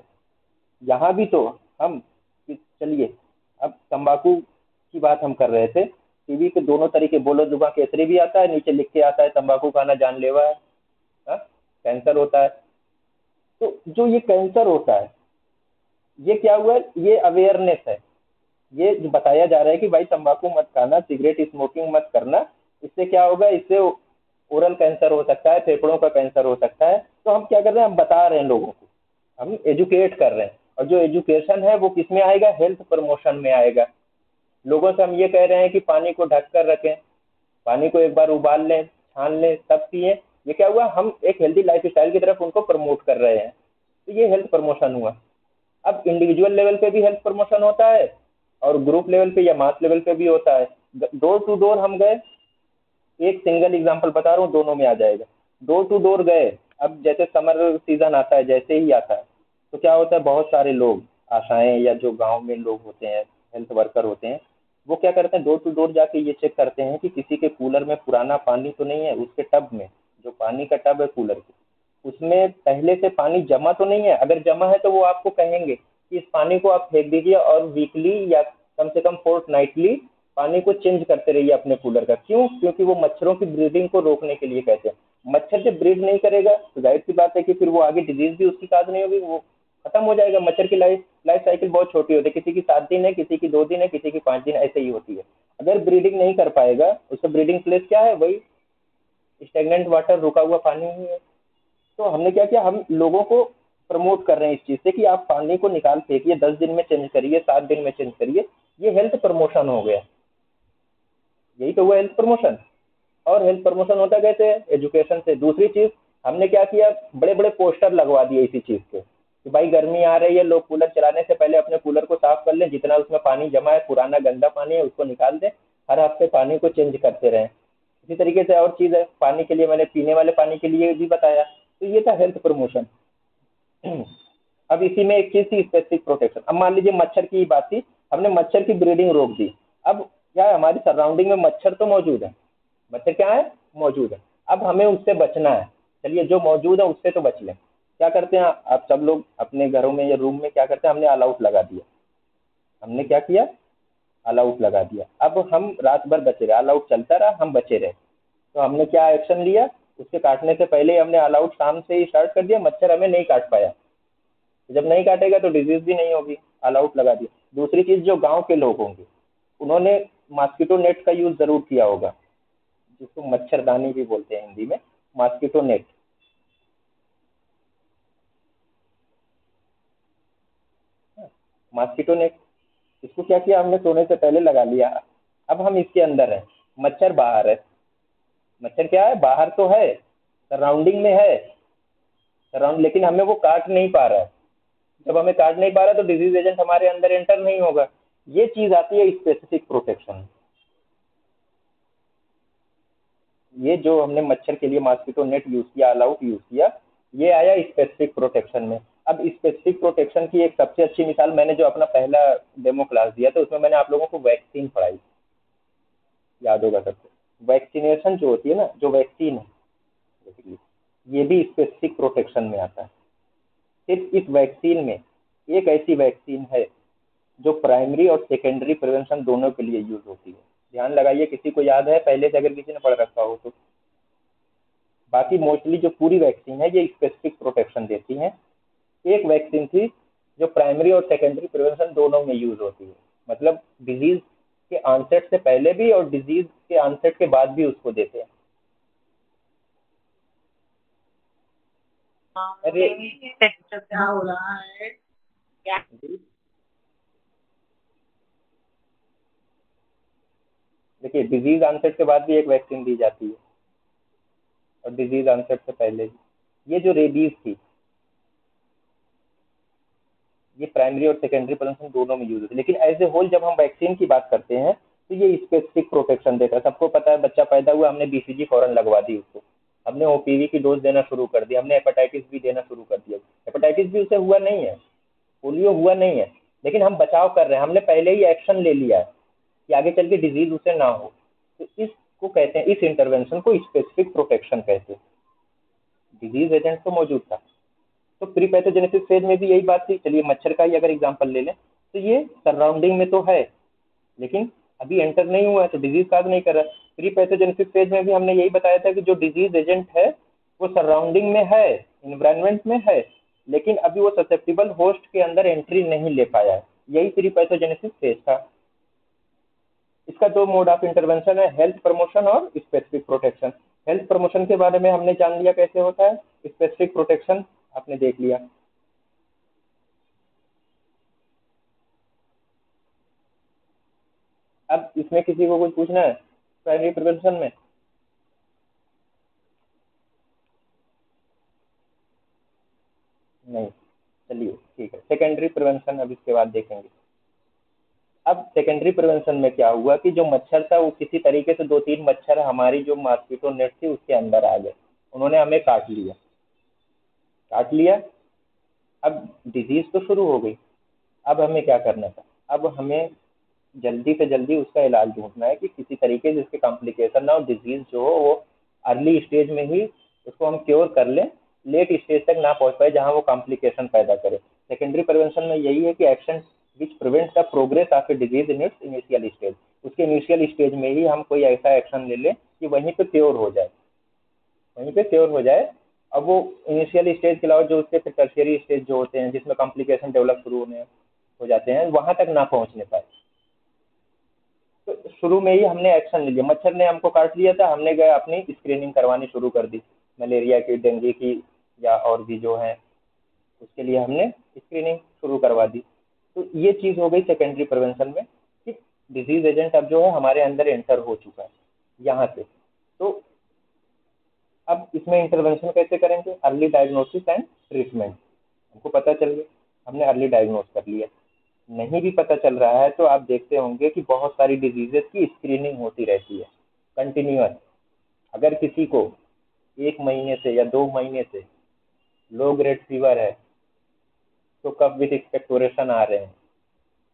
यहाँ भी तो हम चलिए अब तंबाकू की बात हम कर रहे थे, टीवी पे दोनों तरीके, बोलो जुबा केसरी भी आता है, नीचे लिख के आता है तंबाकू खाना जानलेवा है, हाँ? कैंसर होता है। तो जो ये कैंसर होता है ये क्या हुआ है, ये अवेयरनेस है, ये जो बताया जा रहा है कि भाई तंबाकू मत खाना, सिगरेट स्मोकिंग मत करना, इससे क्या होगा, इससे ओरल कैंसर हो सकता है, फेफड़ों का कैंसर हो सकता है। तो हम क्या कर रहे हैं, हम बता रहे हैं लोगों को, हम एजुकेट कर रहे हैं, और जो एजुकेशन है वो किस में आएगा, हेल्थ प्रमोशन में आएगा। लोगों से हम ये कह रहे हैं कि पानी को ढक कर रखें, पानी को एक बार उबाल लें, छान लें, तब पिए। ये क्या हुआ, हम एक हेल्दी लाइफ स्टाइल की तरफ उनको प्रमोट कर रहे हैं, तो ये हेल्थ प्रमोशन हुआ। अब इंडिविजुअल लेवल पे भी हेल्थ प्रमोशन होता है और ग्रुप लेवल पे या मास लेवल पे भी होता है। डोर टू डोर हम गए, एक सिंगल एग्जांपल बता रहा हूँ, दोनों में आ जाएगा। डोर टू डोर गए, अब जैसे समर सीजन आता है, जैसे ही आता है तो क्या होता है, बहुत सारे लोग, आशाएं या जो गांव में लोग होते हैं, हेल्थ वर्कर होते हैं, वो क्या करते हैं, डोर टू डोर जाके ये चेक करते हैं कि किसी के कूलर में पुराना पानी तो नहीं है, उसके टब में, जो पानी का टब है कूलर के, उसमें पहले से पानी जमा तो नहीं है। अगर जमा है तो वो आपको कहेंगे कि इस पानी को आप फेंक दीजिए और वीकली या कम से कम फोर्थ नाइटली पानी को चेंज करते रहिए अपने कूलर का। क्यों? क्योंकि वो मच्छरों की ब्रीडिंग को रोकने के लिए कहते हैं। मच्छर जब ब्रीड नहीं करेगा तो जाहिर सी बात है कि फिर वो आगे डिजीज भी उसकी काज नहीं होगी, वो खत्म हो जाएगा। मच्छर की लाइफ लाइफ साइकिल बहुत छोटी होती है, किसी की 7 दिन है, किसी की 2 दिन है, किसी की 5 दिन, ऐसे ही होती है। अगर ब्रीडिंग नहीं कर पाएगा, उसका ब्रीडिंग प्लेस क्या है? वही स्टेगनेंट वाटर, रुका हुआ पानी ही है। तो हमने क्या किया, हम लोगों को प्रमोट कर रहे हैं इस चीज से कि आप पानी को निकाल फेंकिए, 10 दिन में चेंज करिए, 7 दिन में चेंज करिए। ये हेल्थ प्रमोशन हो गया, यही तो हुआ हेल्थ प्रमोशन। और हेल्थ प्रमोशन होता कैसे है? एजुकेशन से। दूसरी चीज, हमने क्या किया, बड़े बड़े पोस्टर लगवा दिए इसी चीज के कि भाई गर्मी आ रही है, लोग कूलर चलाने से पहले अपने कूलर को साफ कर लें, जितना उसमें पानी जमा है, पुराना गंदा पानी है, उसको निकाल दें, हर हफ्ते पानी को चेंज करते रहें। इसी तरीके से और चीज है, पानी के लिए मैंने पीने वाले पानी के लिए भी बताया। तो ये था हेल्थ प्रमोशन। अब इसी में एक चीज थी, स्पेसिफिक प्रोटेक्शन। अब मान लीजिए मच्छर की बात थी, हमने मच्छर की ब्रीडिंग रोक दी। अब क्या है, हमारी सराउंडिंग में मच्छर तो मौजूद है, मच्छर क्या है? मौजूद है। अब हमें उससे बचना है। चलिए, जो मौजूद है उससे तो बच लें। क्या करते हैं आप सब लोग अपने घरों में या रूम में, क्या करते हैं, हमने ऑल आउट लगा दिया। हमने क्या किया? ऑल आउट लगा दिया। अब हम रात भर बचे रहे, ऑल आउट चलता रहा, हम बचे रहे। तो हमने क्या एक्शन लिया? उसके काटने से पहले ही हमने ऑल आउट शाम से ही स्टार्ट कर दिया, मच्छर हमें नहीं काट पाया। जब नहीं काटेगा तो डिजीज भी नहीं होगी, ऑल आउट लगा दिया। दूसरी चीज, जो गांव के लोग होंगे उन्होंने मॉस्किटो नेट का यूज जरूर किया होगा, जिसको मच्छरदानी भी बोलते हैं हिंदी में, मॉस्किटो नेट। मॉस्किटो नेट, इसको क्या किया हमने, सोने से पहले लगा लिया। अब हम इसके अंदर हैं, मच्छर बाहर है। मच्छर क्या है? बाहर तो है, सराउंडिंग में है, सराउंड, लेकिन हमें वो काट नहीं पा रहा है। जब हमें काट नहीं पा रहा तो डिजीज एजेंट हमारे अंदर एंटर नहीं होगा। ये चीज आती है स्पेसिफिक प्रोटेक्शन। ये जो हमने मच्छर के लिए मॉस्किटो नेट यूज किया, ऑल आउट यूज किया, ये आया स्पेसिफिक प्रोटेक्शन में। अब स्पेसिफिक प्रोटेक्शन की एक सबसे अच्छी मिसाल, मैंने जो अपना पहला डेमो क्लास दिया था उसमें मैंने आप लोगों को वैक्सीन पढ़ाई, याद होगा सबको। वैक्सीनेशन जो होती है ना, जो वैक्सीन है बेसिकली, ये भी स्पेसिफिक प्रोटेक्शन में आता है। सिर्फ इस वैक्सीन में एक ऐसी वैक्सीन है जो प्राइमरी और सेकेंडरी प्रिवेंशन दोनों के लिए यूज होती है। ध्यान लगाइए, किसी को याद है पहले से, अगर किसी ने पढ़ रखा हो तो। बाकी मोस्टली जो पूरी वैक्सीन है ये स्पेसिफिक प्रोटेक्शन देती है। एक वैक्सीन थी जो प्राइमरी और सेकेंडरी प्रिवेंशन दोनों में यूज होती है, मतलब डिजीज के आनसेट से पहले भी और डिजीज के आनसेट के बाद भी उसको देते हैं। अरे क्या हो रहा है क्या? देखिए, डिजीज आनसेट के बाद भी एक वैक्सीन दी जाती है और डिजीज आनसेट से पहले भी। ये जो रेबीज थी, ये प्राइमरी और सेकेंडरी प्रिवेंशन दोनों में यूज होती है, लेकिन एज ए होल जब हम वैक्सीन की बात करते हैं तो ये स्पेसिफिक प्रोटेक्शन देता है। सबको पता है, बच्चा पैदा हुआ, हमने बीसीजी फौरन लगवा दी उसको, हमने ओपीवी की डोज देना शुरू कर दिया, हमने हेपेटाइटिस भी देना शुरू कर दिया। हेपेटाइटिस भी उसे हुआ नहीं है, पोलियो हुआ नहीं है, लेकिन हम बचाव कर रहे हैं, हमने पहले ही एक्शन ले लिया है कि आगे चल के डिजीज उसे ना हो। तो इसको कहते हैं, इस इंटरवेंशन को स्पेसिफिक प्रोटेक्शन कहते हैं। डिजीज एजेंट तो मौजूद था, तो प्री पैथोजेनेसिस फेज में भी यही बात थी। चलिए मच्छर का ही अगर एग्जांपल ले लें, तो ये सराउंडिंग में तो है लेकिन अभी एंटर नहीं हुआ है, तो डिजीज काज नहीं कर रहा। प्री पैथोजेनेसिस फेज में भी हमने यही बताया था कि जो डिजीज एजेंट है वो सराउंडिंग में है, इन्वायरमेंट में है, लेकिन अभी वो ससेप्टिबल होस्ट के अंदर एंट्री नहीं ले पाया है। यही प्री पैथोजेनेसिस फेज था। इसका दो मोड ऑफ इंटरवेंशन है, हेल्थ प्रमोशन और स्पेसिफिक प्रोटेक्शन। हेल्थ प्रमोशन के बारे में हमने जान लिया कैसे होता है, स्पेसिफिक प्रोटेक्शन आपने देख लिया। अब इसमें किसी को कुछ पूछना है प्राइमरी प्रिवेंशन में? नहीं, चलिए ठीक है। सेकेंडरी प्रिवेंशन अब इसके बाद देखेंगे। अब सेकेंडरी प्रिवेंशन में क्या हुआ कि जो मच्छर था वो किसी तरीके से 2-3 मच्छर हमारी जो मॉस्किटो नेट थी उसके अंदर आ गए, उन्होंने हमें काट लिया। काट लिया, अब डिजीज तो शुरू हो गई। अब हमें क्या करना था, अब हमें जल्दी से जल्दी उसका इलाज ढूंढना है कि किसी तरीके से इसके कॉम्प्लिकेशन ना हो, डिजीज जो हो वो अर्ली स्टेज में ही उसको हम क्योर कर लें, लेट स्टेज तक ना पहुंच पाए जहां वो कॉम्प्लिकेशन पैदा करे। सेकेंडरी प्रिवेंशन में यही है कि action which prevents the progress of a disease in its initial stage. उसके इनिशियल स्टेज में ही हम कोई ऐसा एक्शन ले लें कि वहीं पे क्योर हो जाए, वहीं पे क्योर हो जाए। अब वो इनिशियल स्टेज के अलावा जो उसके फिर टर्शियरी स्टेज जो होते हैं जिसमें कॉम्प्लिकेशन डेवलप शुरू होने हो जाते हैं, वहां तक ना पहुंचने पाए। तो शुरू में ही हमने एक्शन ले लिया, मच्छर ने हमको काट लिया था, हमने गए अपनी स्क्रीनिंग करवानी शुरू कर दी, मलेरिया की, डेंगू की या और भी जो है, उसके लिए हमने स्क्रीनिंग शुरू करवा दी। तो ये चीज़ हो गई सेकेंडरी प्रिवेंशन में कि डिजीज एजेंट अब जो है हमारे अंदर एंटर हो चुका है यहाँ से। तो अब इसमें इंटरवेंशन कैसे करेंगे? Early diagnosis and treatment. हमको पता चल गया, हमने अर्ली डायग्नोस कर लिया। नहीं भी पता चल रहा है तो आप देखते होंगे कि बहुत सारी डिजीजेस की स्क्रीनिंग होती रहती है कंटिन्यूअस। अगर किसी को 1 महीने से या 2 महीने से लो ग्रेड फीवर है, तो कफ विथ एक्सपेक्टोरेशन आ रहे हैं,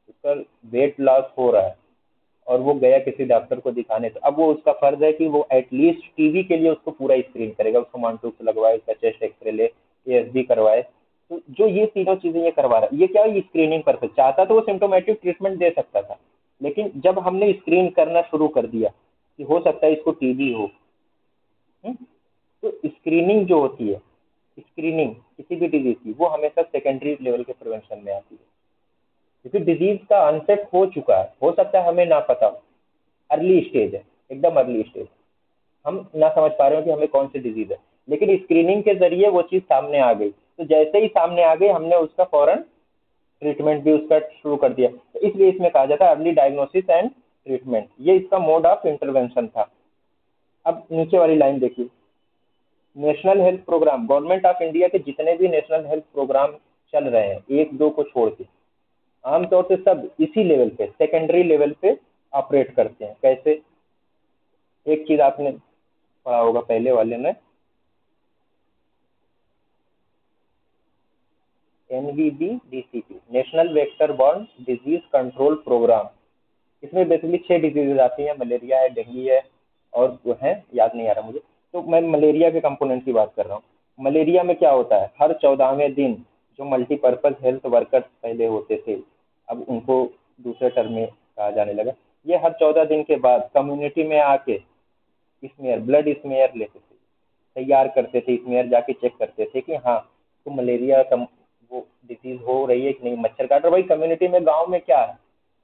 उसका वेट लॉस हो रहा है और वो गया किसी डॉक्टर को दिखाने, तो अब वो उसका फर्ज है कि वो एटलीस्ट टीबी के लिए उसको पूरा स्क्रीन करेगा, उसको मॉन्टूक्स लगवाए, उसका चेस्ट एक्सरे ले, एएसबी करवाए। तो जो ये तीनों चीजें ये करवा रहा है, ये क्या है? ये स्क्रीनिंग परफेक्ट चाहता तो वो सिम्टोमेटिक ट्रीटमेंट दे सकता था, लेकिन जब हमने स्क्रीन करना शुरू कर दिया कि हो सकता है इसको टीबी हो, हम्म, तो स्क्रीनिंग जो होती है, स्क्रीनिंग किसी भी डिजीज की, वो हमेशा सेकेंडरी लेवल के प्रिवेंशन में आती है, क्योंकि डिजीज का अनसेट हो चुका है, हो सकता है हमें ना पता हो, अर्ली स्टेज है, एकदम अर्ली स्टेज, हम ना समझ पा रहे हो कि हमें कौन सी डिजीज है, लेकिन स्क्रीनिंग के जरिए वो चीज सामने आ गई, तो जैसे ही सामने आ गई हमने उसका फौरन ट्रीटमेंट भी उसका शुरू कर दिया। तो इसलिए इसमें कहा जाता है अर्ली डायग्नोसिस एंड ट्रीटमेंट, ये इसका मोड ऑफ इंटरवेंशन था। अब नीचे वाली लाइन देखिए, national health program, government of India के जितने भी नेशनल हेल्थ प्रोग्राम चल रहे हैं, एक दो को छोड़ के, आमतौर से सब इसी लेवल पे, सेकेंडरी लेवल पे ऑपरेट करते हैं। कैसे? एक चीज आपने पढ़ा होगा पहले वाले में, NVBDCP, national vector borne disease control program. इसमें बेसिकली 6 डिजीजेज आती हैं, मलेरिया है, डेंगू है, और जो है याद नहीं आ रहा मुझे। तो मैं मलेरिया के कंपोनेंट की बात कर रहा हूँ। मलेरिया में क्या होता है, हर 14वें दिन जो मल्टीपर्पज हेल्थ वर्कर्स पहले होते थे, अब उनको दूसरे टर्म में कहा जाने लगा, ये हर 14 दिन के बाद कम्युनिटी में आके स्मेयर, ब्लड स्मेयर लेते थे, तैयार करते थे स्मेयर, जाके चेक करते थे कि हाँ तो मलेरिया का वो डिजीज हो रही है कि नहीं, मच्छर काट रहा। भाई कम्युनिटी में, गांव में क्या है,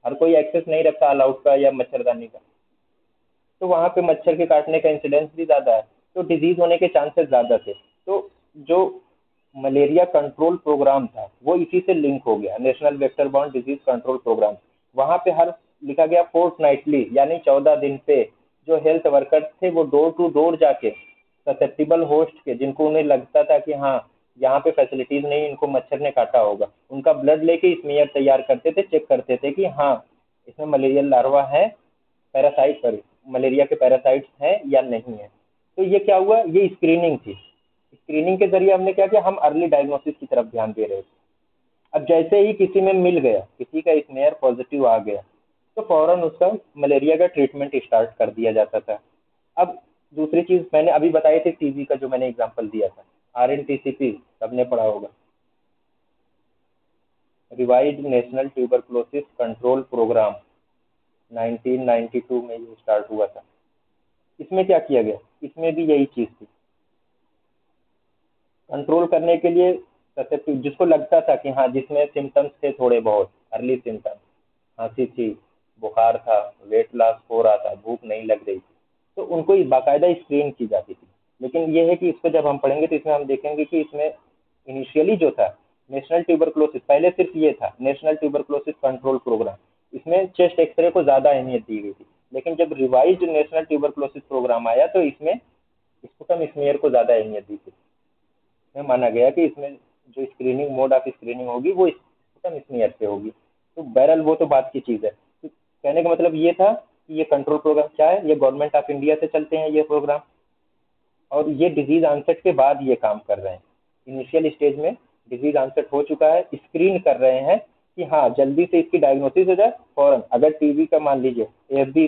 हर कोई एक्सेस नहीं रखता अलाउड का या मच्छरदानी का, तो वहाँ पे मच्छर के काटने का इंसिडेंस भी ज़्यादा है, तो डिजीज होने के चांसेस ज़्यादा थे। तो जो मलेरिया कंट्रोल प्रोग्राम था वो इसी से लिंक हो गया, national vector borne disease control program. वहाँ पे हर लिखा गया फोर्टनाइटली, यानी 14 दिन पे जो हेल्थ वर्कर्स थे वो डोर टू डोर जाके ससेप्टिबल होस्ट के, जिनको उन्हें लगता था कि हाँ यहाँ पे फैसिलिटीज नहीं, इनको मच्छर ने काटा होगा, उनका ब्लड लेके स्मीयर तैयार करते थे, चेक करते थे कि हाँ इसमें मलेरियल लार्वा है, पैरासाइट पर मलेरिया के पैरासाइट्स हैं या नहीं है। तो ये क्या हुआ, ये स्क्रीनिंग थी। स्क्रीनिंग के जरिए हमने क्या किया, हम अर्ली डायग्नोसिस की तरफ ध्यान दे रहे थे। अब जैसे ही किसी में मिल गया, किसी का स्मेयर पॉजिटिव आ गया, तो फौरन उसका मलेरिया का ट्रीटमेंट स्टार्ट कर दिया जाता था। अब दूसरी चीज मैंने अभी बताई थी, टीबी का जो मैंने एग्जांपल दिया था, RNTCP सबने पढ़ा होगा, revised national tuberculosis control program, 1992 में ये स्टार्ट हुआ था। इसमें क्या किया गया, इसमें भी यही चीज थी, कंट्रोल करने के लिए ससेप्टिव, जिसको लगता था कि हाँ जिसमें सिम्टम्स थे थोड़े बहुत अर्ली सिम्टम्स, खांसी थी, बुखार था, वेट लॉस हो रहा था, भूख नहीं लग रही थी, तो उनको बाकायदा स्क्रीन की जाती थी। लेकिन ये है कि इसको जब हम पढ़ेंगे तो इसमें हम देखेंगे कि इसमें इनिशियली जो था नेशनल ट्यूबरकुलोसिस, पहले सिर्फ ये था नेशनल ट्यूबरकुलोसिस कंट्रोल प्रोग्राम, इसमें चेस्ट एक्सरे को ज्यादा अहमियत दी गई थी। लेकिन जब रिवाइज्ड नेशनल ट्यूबरकुलोसिस प्रोग्राम आया तो इसमें स्पुटम स्मीयर को ज्यादा अहमियत दी थी। में माना गया कि इसमें जो स्क्रीनिंग, मोड ऑफ स्क्रीनिंग होगी वो स्पुटम स्मीयर से होगी। तो बहरहाल वो तो बात की चीज है। तो कहने का मतलब ये था कि ये कंट्रोल प्रोग्राम क्या है, ये गवर्नमेंट ऑफ इंडिया से चलते हैं ये प्रोग्राम, और ये डिजीज आंसेट के बाद ये काम कर रहे हैं। इनिशियल स्टेज में डिजीज आंसेट हो चुका है, स्क्रीन कर रहे हैं कि हाँ जल्दी से इसकी डायग्नोसिस हो जाए, फौरन अगर टीबी का मान लीजिए AFB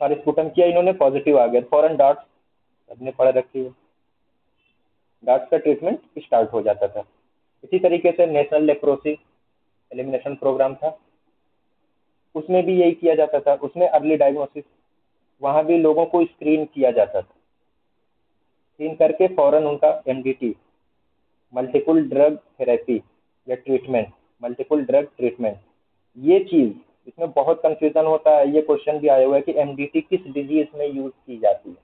और स्पुटम किया इन्होंने, पॉजिटिव आ गया, फौरन डॉट्स सबने पढ़ रखी है, डॉट्स का ट्रीटमेंट स्टार्ट हो जाता था। इसी तरीके से नेशनल लेप्रोसी एलिमिनेशन प्रोग्राम था, उसमें भी यही किया जाता था, उसमें अर्ली डायग्नोसिस, वहाँ भी लोगों को स्क्रीन किया जाता था, स्क्रीन करके फ़ौरन उनका एमडीटी, मल्टीपल ड्रग थेरेपी या ट्रीटमेंट, मल्टीपल ड्रग ट्रीटमेंट, ये चीज़ इसमें बहुत कंफ्यूजन होता है। ये क्वेश्चन भी आया हुआ है कि एमडीटी किस डिजीज में यूज की जाती है।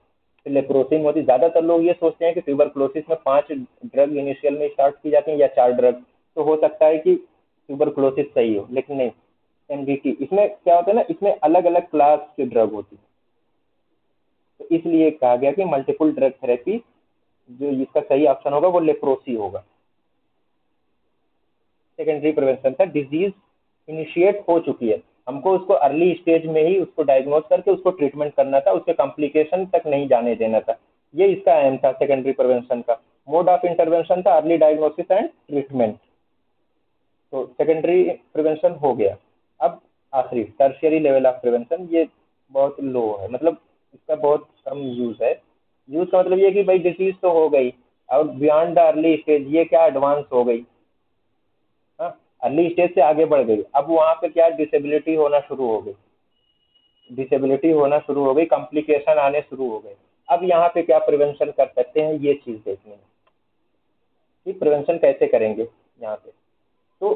तो लेप्रोसी में होती, ज़्यादातर लोग ये सोचते हैं कि ट्यूबरक्लोसिस में 5 ड्रग इनिशियल में स्टार्ट की जाती हैं या 4 ड्रग, तो हो सकता है कि ट्यूबरक्लोसिस सही हो, लेकिन नहीं, एमडीटी इसमें क्या होता है ना, इसमें अलग अलग क्लास के ड्रग होती है, तो इसलिए कहा गया कि मल्टीपल ड्रग थेरेपी, जो इसका सही ऑप्शन होगा वो लेप्रोसी होगा। सेकेंडरी प्रिवेंशन था, डिजीज इनिशिएट हो चुकी है, हमको उसको अर्ली स्टेज में ही उसको डायग्नोज करके उसको ट्रीटमेंट करना था, उसके कॉम्प्लिकेशन तक नहीं जाने देना था। ये इसका एम था सेकेंडरी प्रिवेंशन का। मोड ऑफ इंटरवेंशन था अर्ली डायग्नोसिस एंड ट्रीटमेंट। तो सेकेंडरी प्रिवेंशन हो गया। अब आखिरी टर्शियरी लेवल ऑफ प्रिवेंशन, ये बहुत लो है, मतलब इसका बहुत कम यूज है। यूज का मतलब ये कि भाई डिसीज तो हो गई, और बियॉन्ड द अर्ली स्टेज ये क्या एडवांस हो गई, हाँ, अर्ली स्टेज से आगे बढ़ गई, अब वहाँ पे क्या डिसेबिलिटी होना शुरू हो गई, डिसेबिलिटी होना शुरू हो गई, कॉम्प्लिकेशन आने शुरू हो गए। अब यहाँ पे क्या प्रिवेंशन कर सकते हैं, ये चीज देखनी है कि प्रिवेंशन कैसे करेंगे यहाँ पे। तो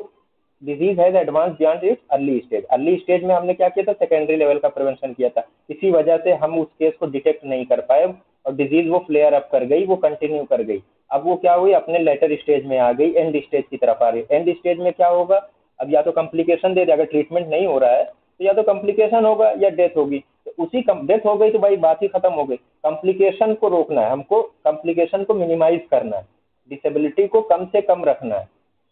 disease has advance beyond it's early stage, early stage में हमने क्या किया था, सेकेंडरी लेवल का प्रिवेंशन किया था, इसी वजह से हम उस केस को डिटेक्ट नहीं कर पाए और डिजीज वो फ्लेयर अप कर गई, वो कंटिन्यू कर गई। अब वो क्या हुई, अपने लेटर स्टेज में आ गई, एंड स्टेज की तरफ आ रही है। एंड स्टेज में क्या होगा, अब या तो कॉम्प्लिकेशन दे दे, अगर ट्रीटमेंट नहीं हो रहा है तो या तो कॉम्प्लिकेशन होगा या डेथ होगी। तो उसी डेथ हो गई तो भाई बात ही खत्म हो गई। कॉम्प्लिकेशन को रोकना है हमको, कॉम्प्लिकेशन को मिनिमाइज करना है, डिसेबिलिटी को कम से कम रखना है,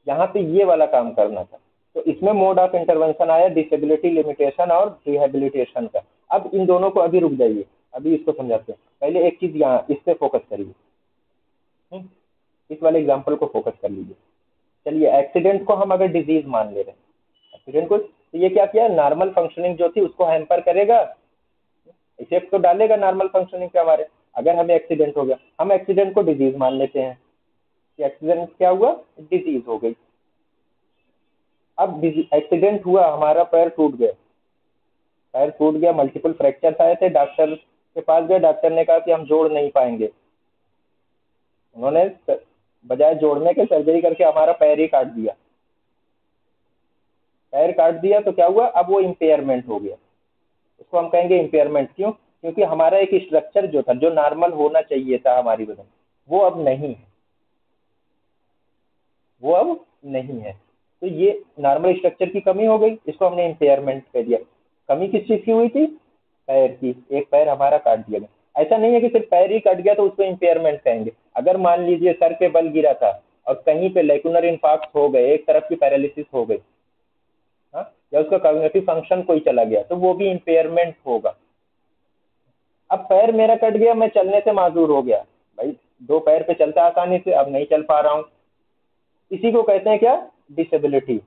यहाँ पे ये वाला काम करना था। तो इसमें मोड ऑफ इंटरवेंशन आया डिसेबिलिटी लिमिटेशन और रिहेबिलिटेशन का। अब इन दोनों को अभी रुक जाइए, अभी इसको समझाते हैं। पहले एक चीज यहाँ इस पे फोकस करिए, इस वाले एग्जांपल को फोकस कर लीजिए। चलिए एक्सीडेंट को हम अगर डिजीज मान ले रहे हैं, एक्सीडेंट को, तो ये क्या किया, नॉर्मल फंक्शनिंग जो थी उसको हैम्पर करेगा, इफेक्ट तो डालेगा नॉर्मल फंक्शनिंग पे हमारे। अगर हमें एक्सीडेंट हो गया, हम एक्सीडेंट को डिजीज मान लेते हैं कि एक्सीडेंट क्या हुआ, डिजीज हो गई। अब एक्सीडेंट हुआ, हमारा पैर टूट गया, पैर टूट गया, मल्टीपल फ्रैक्चर आए थे, डॉक्टर के पास गए, डॉक्टर ने कहा कि हम जोड़ नहीं पाएंगे। उन्होंने बजाय जोड़ने के सर्जरी करके हमारा पैर ही काट दिया। पैर काट दिया तो क्या हुआ, अब वो इम्पेयरमेंट हो गया, उसको हम कहेंगे इम्पेयरमेंट। क्यों, क्योंकि हमारा एक स्ट्रक्चर जो था, जो नॉर्मल होना चाहिए था हमारी बदन, वो अब नहीं है, वो अब नहीं है। तो ये नॉर्मल स्ट्रक्चर की कमी हो गई, इसको हमने इम्पेयरमेंट कह दिया। कमी किस चीज की हुई थी, पैर की, एक पैर हमारा काट दिया गया। ऐसा नहीं है कि सिर्फ पैर ही कट गया तो उसको इम्पेयरमेंट कहेंगे। अगर मान लीजिए सर पे बल गिरा था और कहीं पे लैक्यूनर इन्फार्क्ट हो गए, एक तरफ की पैरालिसिस हो गई, हाँ, या उसका कॉग्निटिव फंक्शन कोई चला गया, तो वो भी इम्पेयरमेंट होगा। अब पैर मेरा कट गया, मैं चलने से माजूर हो गया, भाई दो पैर पे चलता आसानी से, अब नहीं चल पा रहा हूँ, इसी को कहते हैं क्या, डिसेबिलिटी।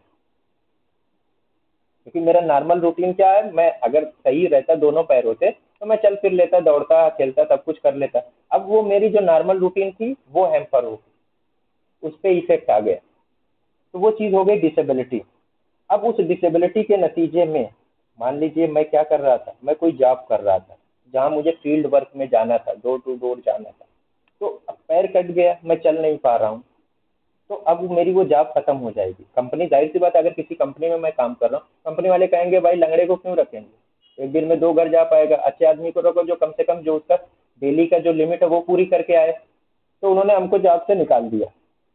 क्योंकि मेरा नॉर्मल रूटीन क्या है, मैं अगर सही रहता दोनों पैरों से तो मैं चल फिर लेता, दौड़ता खेलता, सब कुछ कर लेता। अब वो मेरी जो नॉर्मल रूटीन थी वो हैम्पर हो, उस पर इफेक्ट आ गया, तो वो चीज हो गई डिसेबिलिटी। अब उस डिसेबिलिटी के नतीजे में मान लीजिए मैं क्या कर रहा था, मैं कोई जॉब कर रहा था जहाँ मुझे फील्ड वर्क में जाना था, डोर टू डोर जाना था, तो अब पैर कट गया, मैं चल नहीं पा रहा हूँ, तो अब मेरी वो जॉब खत्म हो जाएगी। कंपनी, जाहिर सी बात है, अगर किसी कंपनी में मैं काम कर रहा हूँ, कंपनी वाले कहेंगे भाई लंगड़े को क्यों रखेंगे, एक दिन में 2 घर जा पाएगा, अच्छे आदमी को रखो जो कम से कम जो उसका डेली का जो लिमिट है वो पूरी करके आए। तो उन्होंने हमको जॉब से निकाल दिया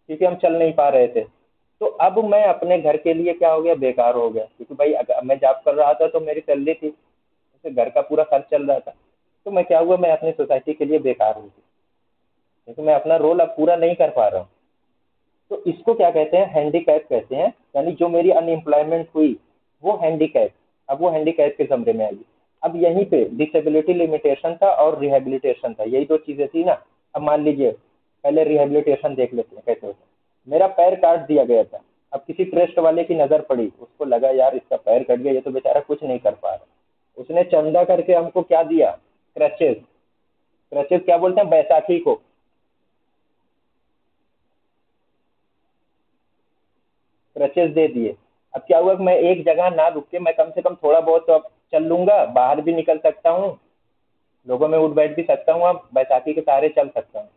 क्योंकि हम चल नहीं पा रहे थे। तो अब मैं अपने घर के लिए क्या हो गया, बेकार हो गया, क्योंकि भाई अगर मैं जॉब कर रहा था तो मेरी सैलरी थी, उससे घर का पूरा खर्च चल रहा था, तो मैं क्या हुआ, मैं अपनी सोसाइटी के लिए बेकार हो गया, क्योंकि मैं अपना रोल अब पूरा नहीं कर पा रहा हूँ। तो इसको क्या कहते हैं, हैंडीकैप कहते हैं, यानी जो मेरी अनएम्प्लॉयमेंट हुई वो हैंडीकैप, अब वो हैंडीकैप के कमरे में आएगी। अब यहीं पे डिसेबिलिटी लिमिटेशन था और रिहेबिलिटेशन था, यही दो चीजें थी ना। अब मान लीजिए पहले रिहेबिलिटेशन देख लेते हैं कैसे होता है। मेरा पैर काट दिया गया था, अब किसी ट्रस्ट वाले की नजर पड़ी, उसको लगा यार इसका पैर कट गया, ये तो बेचारा कुछ नहीं कर पा रहा, उसने चंदा करके हमको क्या दिया, क्रचेस। क्रचेस क्या बोलते हैं, बैसाखी को, क्रचेस दे दिए। अब क्या हुआ कि मैं एक जगह ना रुक के मैं कम से कम थोड़ा बहुत तो अब चल लूंगा, बाहर भी निकल सकता हूँ, लोगों में उठ बैठ भी सकता हूँ, अब बैसाखी के सहारे चल सकता हूँ।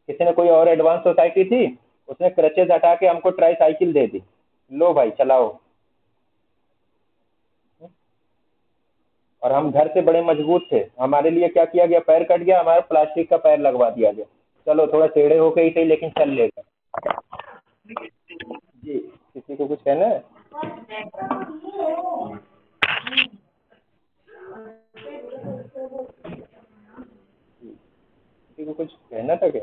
किसी ने कोई और एडवांस सोसाइटी थी, उसने क्रचेज हटा के हमको ट्राई साइकिल दे दी, लो भाई चलाओ। और हम घर से बड़े मजबूत थे, हमारे लिए क्या किया गया, पैर कट गया हमारा, प्लास्टिक का पैर लगवा दिया गया, चलो थोड़ा टेढ़े होके ही सही लेकिन चल लेगा। जी, किसी को कुछ कहना है? किसी को कुछ कहना था क्या?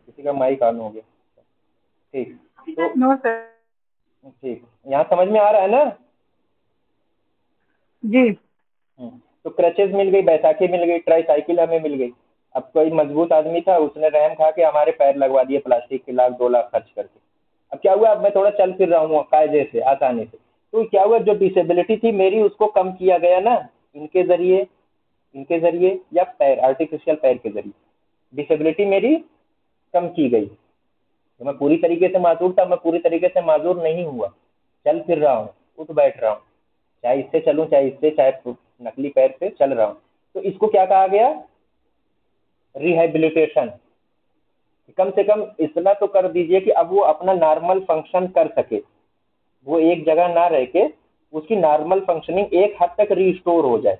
किसी का माइक ऑन हो गया? ठीक, तो नो सर। ठीक, यहाँ समझ में आ रहा है ना? जी। तो क्रचेज मिल गई, बैसाखी मिल गई, ट्राई साइकिल हमें मिल गई। अब कोई मजबूत आदमी था, उसने रहम खा के हमारे पैर लगवा दिए प्लास्टिक के, 1-2 लाख खर्च करके। अब क्या हुआ, अब मैं थोड़ा चल फिर रहा हूँ कायदे से, आसानी से। तो क्या हुआ, जो डिसेबिलिटी थी मेरी उसको कम किया गया ना, इनके जरिए, इनके जरिए या पैर, आर्टिफिशियल पैर के जरिए डिसेबिलिटी मेरी कम की गई। तो मैं पूरी तरीके से माजूर था, मैं पूरी तरीके से माजूर नहीं हुआ, चल फिर रहा हूँ, उठ बैठ रहा हूँ, चाहे इससे चलूँ चाहे इससे, चाहे नकली पैर से चल रहा हूँ। तो इसको क्या कहा गया, रिहेबिलिटेशन। कम से कम इतना तो कर दीजिए कि अब वो अपना नॉर्मल फंक्शन कर सके, वो एक जगह ना रह के उसकी नॉर्मल फंक्शनिंग एक हद तक रिस्टोर हो जाए,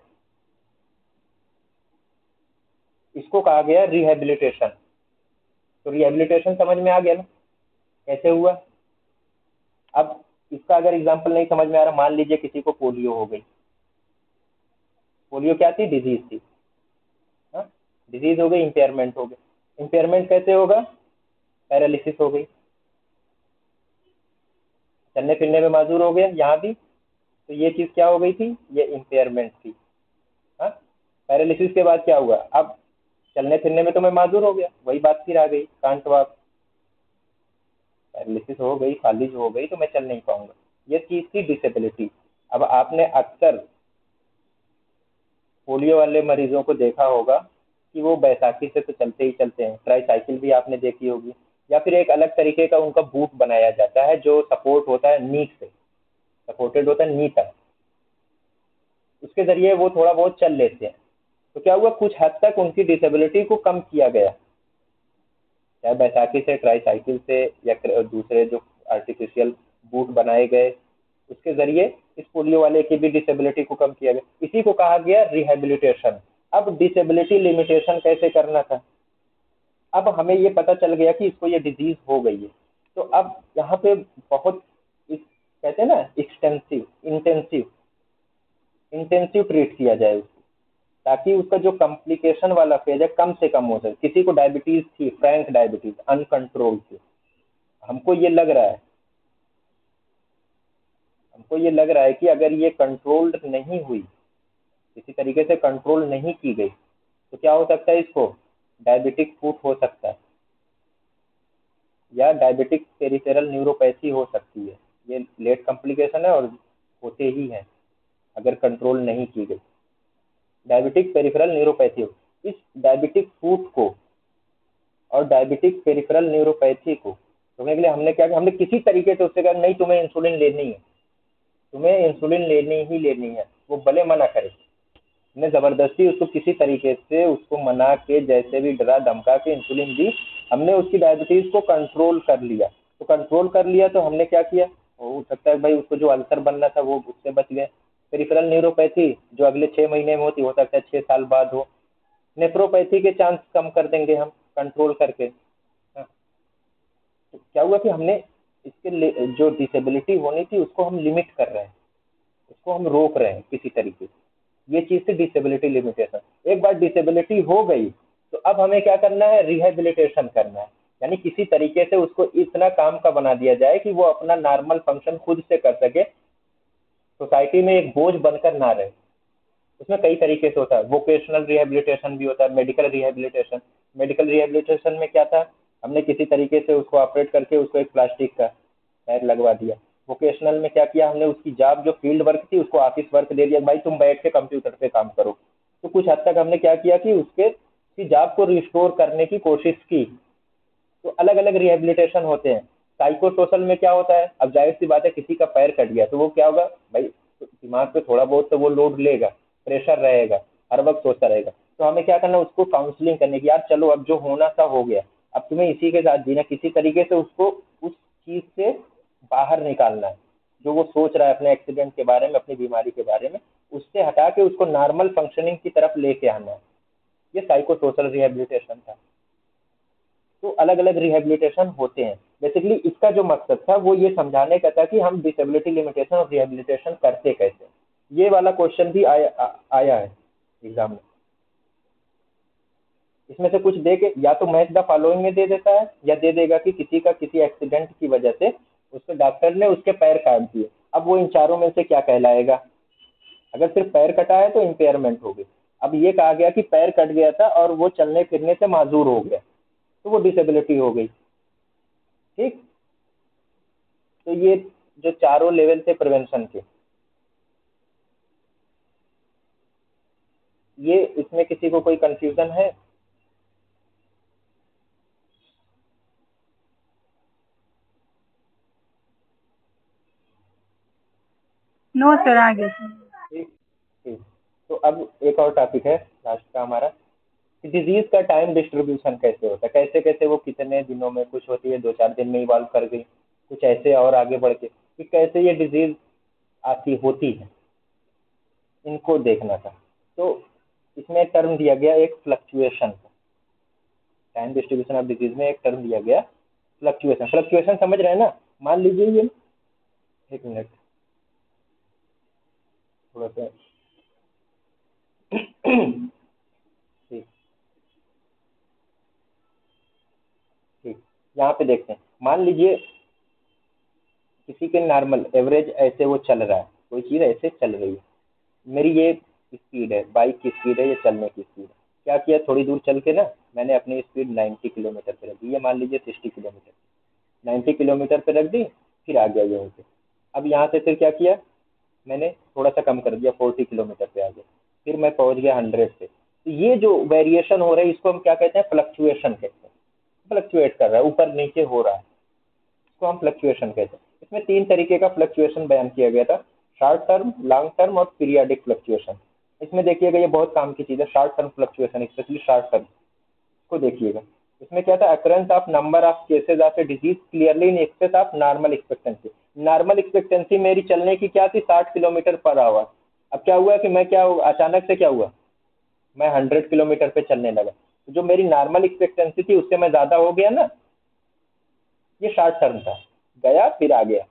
इसको कहा गया रिहेबिलिटेशन। तो रिहेबिलिटेशन समझ में आ गया ना कैसे हुआ? अब इसका अगर एग्जांपल नहीं समझ में आ रहा, मान लीजिए किसी को पोलियो हो गई। पोलियो क्या थी, डिजीज थी, हाँ, डिजीज हो गई, इंपेयरमेंट हो गई। इंपेयरमेंट कैसे होगा, पैरालिसिस हो गई, चलने फिरने में माजूर हो गया यहाँ भी। तो ये चीज क्या हो गई थी, ये इंपेयरमेंट थी। हाँ, पैरालिसिस के बाद क्या हुआ, अब चलने फिरने में तो मैं माजूर हो गया, वही बात फिर आ गई, कांट वाक, पैरालिसिस हो गई, फालिज हो गई तो मैं चल नहीं पाऊंगा, ये चीज थी डिसेबिलिटी। अब आपने अक्सर पोलियो वाले मरीजों को देखा होगा कि वो बैसाखी से तो चलते ही चलते हैं, ट्राई साइकिल भी आपने देखी होगी, या फिर एक अलग तरीके का उनका बूट बनाया जाता है जो सपोर्ट होता है नी से, सपोर्टेड होता है नी तक, उसके जरिए वो थोड़ा बहुत चल लेते हैं। तो क्या हुआ, कुछ हद तक उनकी डिसेबिलिटी को कम किया गया, चाहे बैसाखी से, ट्राई साइकिल से, या दूसरे जो आर्टिफिशियल बूट बनाए गए उसके जरिए इस पोलियो वाले की भी डिसेबिलिटी को कम किया गया। इसी को कहा गया रिहेबिलिटेशन। अब डिसेबिलिटी लिमिटेशन कैसे करना था, अब हमें ये पता चल गया कि इसको ये डिजीज हो गई है, तो अब यहाँ पे बहुत कहते हैं ना एक्सटेंसिव, इंटेंसिव, इंटेंसिव ट्रीट किया जाए उसको, ताकि उसका जो कॉम्प्लिकेशन वाला फेज है कम से कम हो सके। किसी को डायबिटीज थी, फ्रैंक डायबिटीज, अनकंट्रोल थी, हमको ये लग रहा है, हमको ये लग रहा है कि अगर ये कंट्रोल्ड नहीं हुई, किसी तरीके से कंट्रोल नहीं की गई, तो क्या हो सकता है, इसको डायबिटिक फूट हो सकता है, या डायबिटिक पेरिफेरल न्यूरोपैथी हो सकती है। ये लेट कॉम्प्लिकेशन है और होते ही है अगर कंट्रोल नहीं की गई, डायबिटिक पेरिफेरल न्यूरोपैथी हो। इस डायबिटिक फूट को और डायबिटिक पेरिफेरल न्यूरोपैथी को रोकने के लिए हमने क्या किया, हमने किसी तरीके से उससे कहा नहीं तुम्हें इंसुलिन लेनी है, तुम्हें इंसुलिन लेनी ही लेनी है, वो भले मना करे, हमने जबरदस्ती उसको किसी तरीके से उसको मना के, जैसे भी डरा धमका के इंसुलिन दी, हमने उसकी डायबिटीज को कंट्रोल कर लिया। तो कंट्रोल कर लिया तो हमने क्या किया, हो सकता है भाई उसको जो अल्सर बनना था वो उससे बच गए। पेरिफेरल न्यूरोपैथी जो अगले 6 महीने में होती, हो सकता है 6 साल बाद हो। नेफ्रोपैथी के चांस कम कर देंगे हम कंट्रोल करके। हाँ, तो क्या हुआ कि हमने जो डिसेबिलिटी होनी थी उसको हम लिमिट कर रहे हैं, उसको हम रोक रहे हैं किसी तरीके से। ये चीज थी डिसेबिलिटी लिमिटेशन। एक बार डिसेबिलिटी हो गई तो अब हमें क्या करना है, रिहेबिलिटेशन करना है, यानी किसी तरीके से उसको इतना काम का बना दिया जाए कि वो अपना नॉर्मल फंक्शन खुद से कर सके, सोसाइटी में एक बोझ बनकर ना रहे। उसमें कई तरीके से होता है, वोकेशनल रिहेबिलिटेशन भी होता है, मेडिकल रिहेबिलिटेशन। मेडिकल रिहेबिलिटेशन में क्या था, हमने किसी तरीके से उसको ऑपरेट करके उसको एक प्लास्टिक का पैर लगवा दिया। वोकेशनल में क्या किया हमने, उसकी जॉब जो फील्ड वर्क थी उसको ऑफिस वर्क दे दिया, भाई तुम बैठ के कंप्यूटर पे काम करो। तो कुछ हद तक हमने क्या किया कि उसकी जॉब को रिस्टोर करने की कोशिश की। तो अलग अलग रिहेबिलिटेशन होते हैं। साइको सोशल में क्या होता है, अब जाहिर सी बात है किसी का पैर कट गया तो वो क्या होगा भाई, दिमाग पे थोड़ा बहुत तो वो लोड लेगा, प्रेशर रहेगा, हर वक्त सोचता रहेगा। तो हमें क्या करना है, उसको काउंसलिंग करने की, यार चलो अब जो होना था हो गया, अब तुम्हें इसी के साथ जीना, किसी तरीके से उसको उस चीज से बाहर निकालना है। जो वो सोच रहा है अपने एक्सीडेंट के बारे में, अपनी बीमारी के बारे में, उससे हटा के उसको नॉर्मल फंक्शनिंग की तरफ लेके आना है। ये साइको सोशल रिहेबिलिटेशन था। तो अलग अलग रिहेबिलिटेशन होते हैं। बेसिकली इसका जो मकसद था वो ये समझाने का था कि हम डिसेबिलिटी लिमिटेशन और रिहेबिलिटेशन करते कैसे। ये वाला क्वेश्चन भी आया है एग्जाम में। इसमें से कुछ दे के या तो मैच द फॉलोइंग में दे देता है, या दे देगा कि किसी का किसी एक्सीडेंट की वजह से उसके डॉक्टर ने उसके पैर काट दिए, अब वो इन चारों में से क्या कहलाएगा। अगर सिर्फ पैर कटा है तो इम्पेयरमेंट होगी। अब ये कहा गया कि पैर कट गया था और वो चलने फिरने से माजूर हो गया, तो वो डिसेबिलिटी हो गई। ठीक, तो ये जो चारों लेवल थे प्रिवेंशन के, ये इसमें किसी को कोई कंफ्यूजन है? नो सर, आगे। ठीक ठीक। तो अब एक और टॉपिक है लास्ट का हमारा, कि डिजीज का टाइम डिस्ट्रीब्यूशन कैसे होता है, कैसे कैसे वो कितने दिनों में, कुछ होती है 2-4 दिन में इवॉल्व कर गई, कुछ ऐसे और आगे बढ़ के, कि कैसे ये डिजीज आती होती है, इनको देखना था। तो इसमें टर्म दिया गया एक fluctuation, time distribution of disease में एक टर्म दिया गया फ्लक्चुएशन। फ्लक्चुएशन समझ रहे हैं ना? मान लीजिए ये, एक मिनट थोड़ा सा ठीक ठीक, यहाँ पे देखते हैं। मान लीजिए किसी के नॉर्मल एवरेज ऐसे वो चल रहा है, कोई चीज़ ऐसे चल रही है, मेरी ये स्पीड है, बाइक की स्पीड है, ये चलने की स्पीड है। क्या किया, थोड़ी दूर चल के ना मैंने अपनी स्पीड 90 किलोमीटर पे रख दी, ये मान लीजिए 60 किलोमीटर, 90 किलोमीटर पे रख दी, फिर आ गया यहीं पे। अब यहाँ से फिर क्या किया, मैंने थोड़ा सा कम कर दिया, 40 किलोमीटर पे आ गया, फिर मैं पहुंच गया 100 पे। तो ये जो वेरिएशन हो रहा है इसको हम क्या कहते हैं, फ्लक्चुएशन कहते हैं। फ्लक्चुएट कर रहा है, ऊपर नीचे हो रहा है, इसको हम फ्लक्चुएशन कहते हैं। इसमें 3 तरीके का फ्लक्चुएशन बयान किया गया था, शॉर्ट टर्म, लॉन्ग टर्म और पीरियाडिक फ्लक्चुएशन। इसमें देखिएगा ये बहुत काम की चीज़ है, short term fluctuation, specially short term को देखिएगा। इसमें क्या था, occurrence of number of cases of a disease clearly in excess of normal expectancy. Normal expectancy मेरी चलने की क्या थी, 60 किलोमीटर पर आवर। अब क्या हुआ कि मैं क्या अचानक से क्या हुआ, मैं 100 किलोमीटर पे चलने लगा, तो जो मेरी नॉर्मल एक्सपेक्टेंसी थी उससे मैं ज़्यादा हो गया ना, ये शॉर्ट टर्म था, गया फिर आ गया,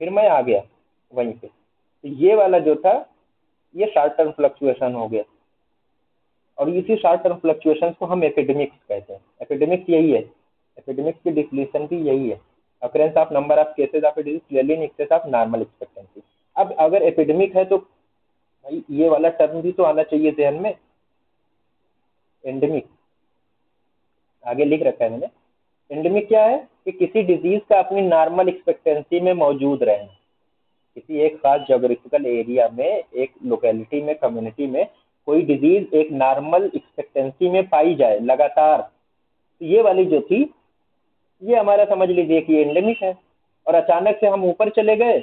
फिर मैं आ गया वहीं पे। तो ये वाला जो था ये शॉर्ट टर्म फ्लक्चुएशन हो गया, और इसी शॉर्ट टर्म फ्लक्चुएशंस को हम एपिडेमिक्स कहते हैं। एपिडेमिक्स यही है, एपिडेमिक्स की डिफिनेशन भी यही है, occurrence of number of cases of disease clearly in excess of normal expectancy. अब अगर एपिडेमिक है तो भाई ये वाला टर्म भी तो आना चाहिए ध्यान में, एंडेमिक, आगे लिख रखा है मैंने। एंडेमिक क्या है कि किसी डिजीज का अपनी नॉर्मल एक्सपेक्टेंसी में मौजूद रहना, किसी एक खास जोग्राफिकल एरिया में, एक लोकेलिटी में, कम्युनिटी में कोई डिजीज एक नॉर्मल एक्सपेक्टेंसी में पाई जाए लगातार, तो ये वाली जो थी ये हमारा समझ लीजिए कि एंडेमिक है। और अचानक से हम ऊपर चले गए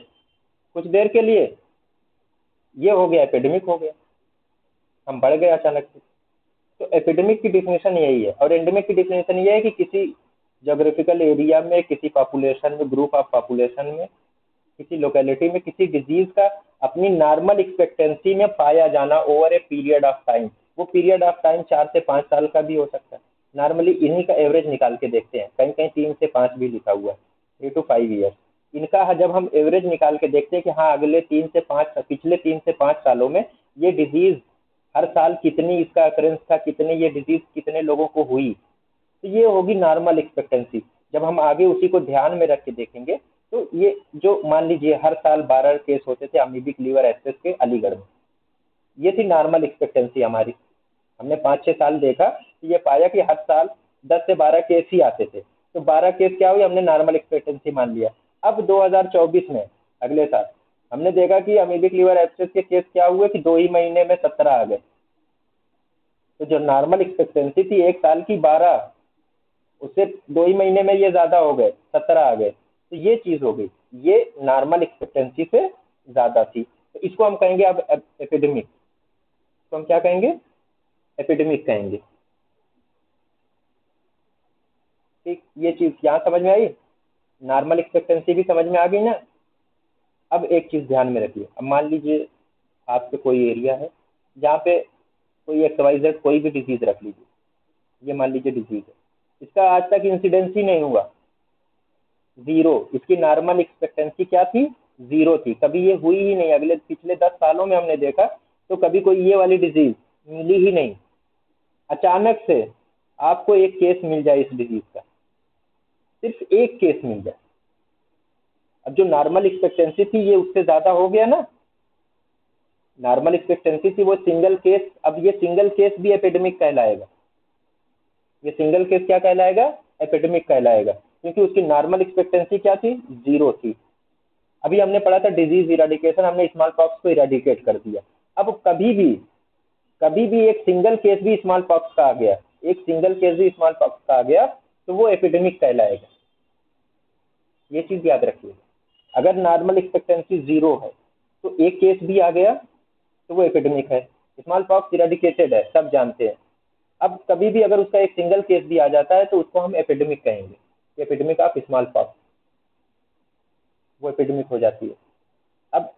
कुछ देर के लिए, ये हो गया एपिडेमिक हो गया, हम बढ़ गए अचानक से। तो एपिडेमिक की डिफिनेशन यही है, और एंडेमिक की डिफिनेशन ये है कि किसी जोग्राफिकल एरिया में, किसी पॉपुलेशन में, ग्रुप ऑफ पॉपुलेशन में, किसी लोकेलिटी में किसी डिजीज का अपनी नॉर्मल एक्सपेक्टेंसी में पाया जाना over a period of time. वो पीरियड ऑफ टाइम 4 से 5 साल का भी हो सकता है। नॉर्मली इन्हीं का एवरेज निकाल के देखते हैं, कहीं कहीं 3 से 5 भी लिखा हुआ है, 3 to 5 ईयर्स। इनका जब हम एवरेज निकाल के देखते हैं कि हाँ अगले 3 से 5, पिछले 3 से 5 सालों में ये डिजीज हर साल कितनी इसका अकरेंस था, कितने ये डिजीज कितने लोगों को हुई, तो ये होगी नॉर्मल एक्सपेक्टेंसी। जब हम आगे उसी को ध्यान में रख के देखेंगे तो ये जो मान लीजिए हर साल 12 केस होते थे अमीबिक लीवर एब्सेस के अलीगढ़ में, ये थी नॉर्मल एक्सपेक्टेंसी हमारी। हमने 5-6 साल देखा तो ये पाया कि हर साल 10 से 12 केस ही आते थे, तो 12 केस क्या हुई, हमने नॉर्मल एक्सपेक्टेंसी मान लिया। अब 2024 में अगले साल हमने देखा कि अमीबिक लीवर एब्सेस के केस क्या हुए कि 2 ही महीने में 17 आ गए। तो जो नॉर्मल एक्सपेक्टेंसी थी एक साल की 12, उससे 2 ही महीने में ये ज़्यादा हो गए, 17 आ गए, तो ये चीज़ हो गई, ये नॉर्मल एक्सपेक्टेंसी से ज़्यादा थी। तो इसको हम कहेंगे अब एपिडेमिक। तो हम क्या कहेंगे? एपिडेमिक कहेंगे। ठीक, ये चीज़ यहाँ समझ में आई? नॉर्मल एक्सपेक्टेंसी भी समझ में आ गई ना? अब एक चीज़ ध्यान में रखिए, अब मान लीजिए आपके कोई एरिया है जहाँ पे कोई XYZ कोई भी डिजीज़ रख लीजिए, ये मान लीजिए डिजीज़ है, इसका आज तक इंसिडेंस ही नहीं हुआ, ज़ीरो। इसकी नॉर्मल एक्सपेक्टेंसी क्या थी? ज़ीरो थी, कभी ये हुई ही नहीं। अगले पिछले 10 सालों में हमने देखा तो कभी कोई ये वाली डिजीज़ मिली ही नहीं। अचानक से आपको एक केस मिल जाए इस डिजीज़ का, सिर्फ एक केस मिल जाए, अब जो नॉर्मल एक्सपेक्टेंसी थी ये उससे ज़्यादा हो गया ना। नॉर्मल एक्सपेक्टेंसी थी वो सिंगल केस, अब ये सिंगल केस भी एपिडेमिक कहलाएगा। ये सिंगल केस क्या कहलाएगा? एपिडेमिक कहलाएगा, क्योंकि उसकी नॉर्मल एक्सपेक्टेंसी क्या थी? ज़ीरो थी। अभी हमने पढ़ा था डिजीज इराडिकेशन, हमने स्मॉल पॉक्स को इराडिकेट कर दिया। अब कभी भी एक सिंगल केस भी स्मॉल पॉक्स का आ गया, एक सिंगल केस भी स्मॉल पॉक्स का आ गया तो वो एपिडेमिक कहलाएगा। ये चीज याद रखिए, अगर नॉर्मल एक्सपेक्टेंसी ज़ीरो है तो एक केस भी आ गया तो वो एपिडेमिक है। स्मॉल पॉक्स इराडिकेटेड है, सब जानते हैं। अब कभी भी अगर उसका एक सिंगल केस भी आ जाता है तो उसको हम एपिडेमिक कहेंगे। एपिडेमिक ऑफ स्मॉल पॉक्स, वो एपिडेमिक हो जाती है। अब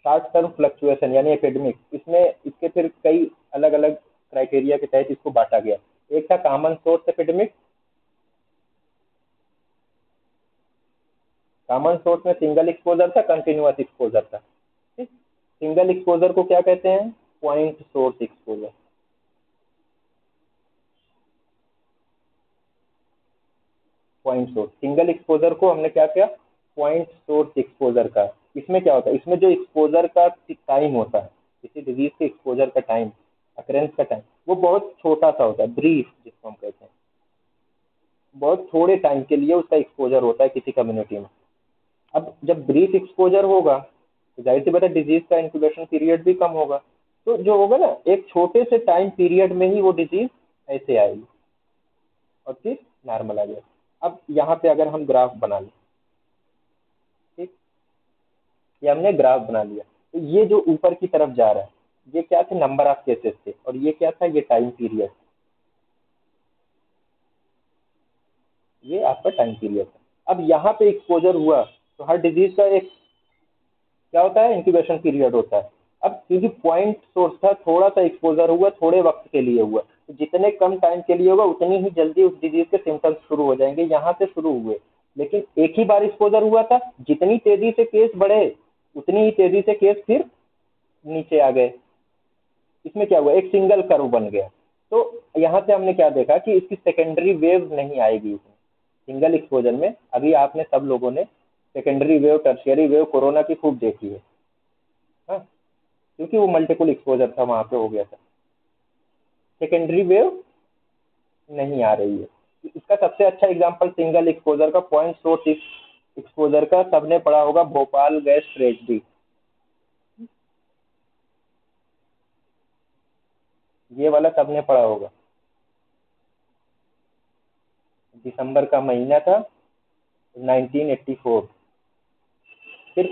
शॉर्ट टर्म फ्लक्चुएशन यानी एपिडेमिक, इसमें इसके फिर कई अलग अलग क्राइटेरिया के तहत इसको बांटा गया। एक था common source epidemic. Common source में सिंगल एक्सपोजर था, कंटिन्यूअस एक्सपोजर था। ठीक, सिंगल एक्सपोजर को क्या कहते हैं? Point source exposure. Point source, single exposure को हमने क्या किया? पॉइंट सोर्स एक्सपोजर का। इसमें क्या होता है? इसमें जो एक्सपोजर का टाइम होता है, किसी डिजीज के एक्सपोजर का टाइम, अकरेंस का टाइम, वो बहुत छोटा सा होता है, ब्रीफ जिसको हम कहते हैं। बहुत थोड़े टाइम के लिए उसका एक्सपोजर होता है किसी कम्युनिटी में। अब जब ब्रीफ एक्सपोजर होगा तो जाहिर सी बात है डिजीज का इंक्यूबेशन पीरियड भी कम होगा। तो जो होगा ना, एक छोटे से टाइम पीरियड में ही वो डिजीज ऐसे आएगी और फिर नॉर्मल आ जाएगा। अब यहाँ पे अगर हम ग्राफ बना लें, ठीक, ये हमने ग्राफ बना लिया, तो ये जो ऊपर की तरफ जा रहा है ये क्या थे? नंबर ऑफ केसेस थे, और ये क्या था? ये टाइम पीरियड, ये आपका टाइम पीरियड था। अब यहाँ पे एक्सपोजर हुआ तो हर डिजीज का एक क्या होता है? इंक्यूबेशन पीरियड होता है। अब क्योंकि पॉइंट सोर्स था, थोड़ा सा एक्सपोजर हुआ, थोड़े वक्त के लिए हुआ, तो जितने कम टाइम के लिए होगा उतनी ही जल्दी उस डिजीज के सिम्टम्स शुरू हो जाएंगे। यहाँ से शुरू हुए, लेकिन एक ही बार एक्सपोजर हुआ था, जितनी तेजी से केस बढ़े उतनी ही तेजी से केस फिर नीचे आ गए। इसमें क्या हुआ? एक सिंगल कर्व बन गया। तो यहाँ से हमने क्या देखा कि इसकी सेकेंडरी वेव नहीं आएगी इसमें, सिंगल एक्सपोजर में। अभी आपने सब लोगों ने secondary wave, tertiary wave corona की खूब देखी है, हाँ, क्योंकि वो मल्टीपल एक्सपोजर था, वहां पे हो गया था। सेकेंडरी वेव नहीं आ रही है। इसका सबसे अच्छा एग्जांपल सिंगल एक्सपोजर का, पॉइंट सोर्स एक्सपोजर का, सबने पढ़ा होगा, भोपाल गैस ट्रेजेडी। ये वाला सबने पढ़ा होगा। दिसंबर का महीना था 1984। सिर्फ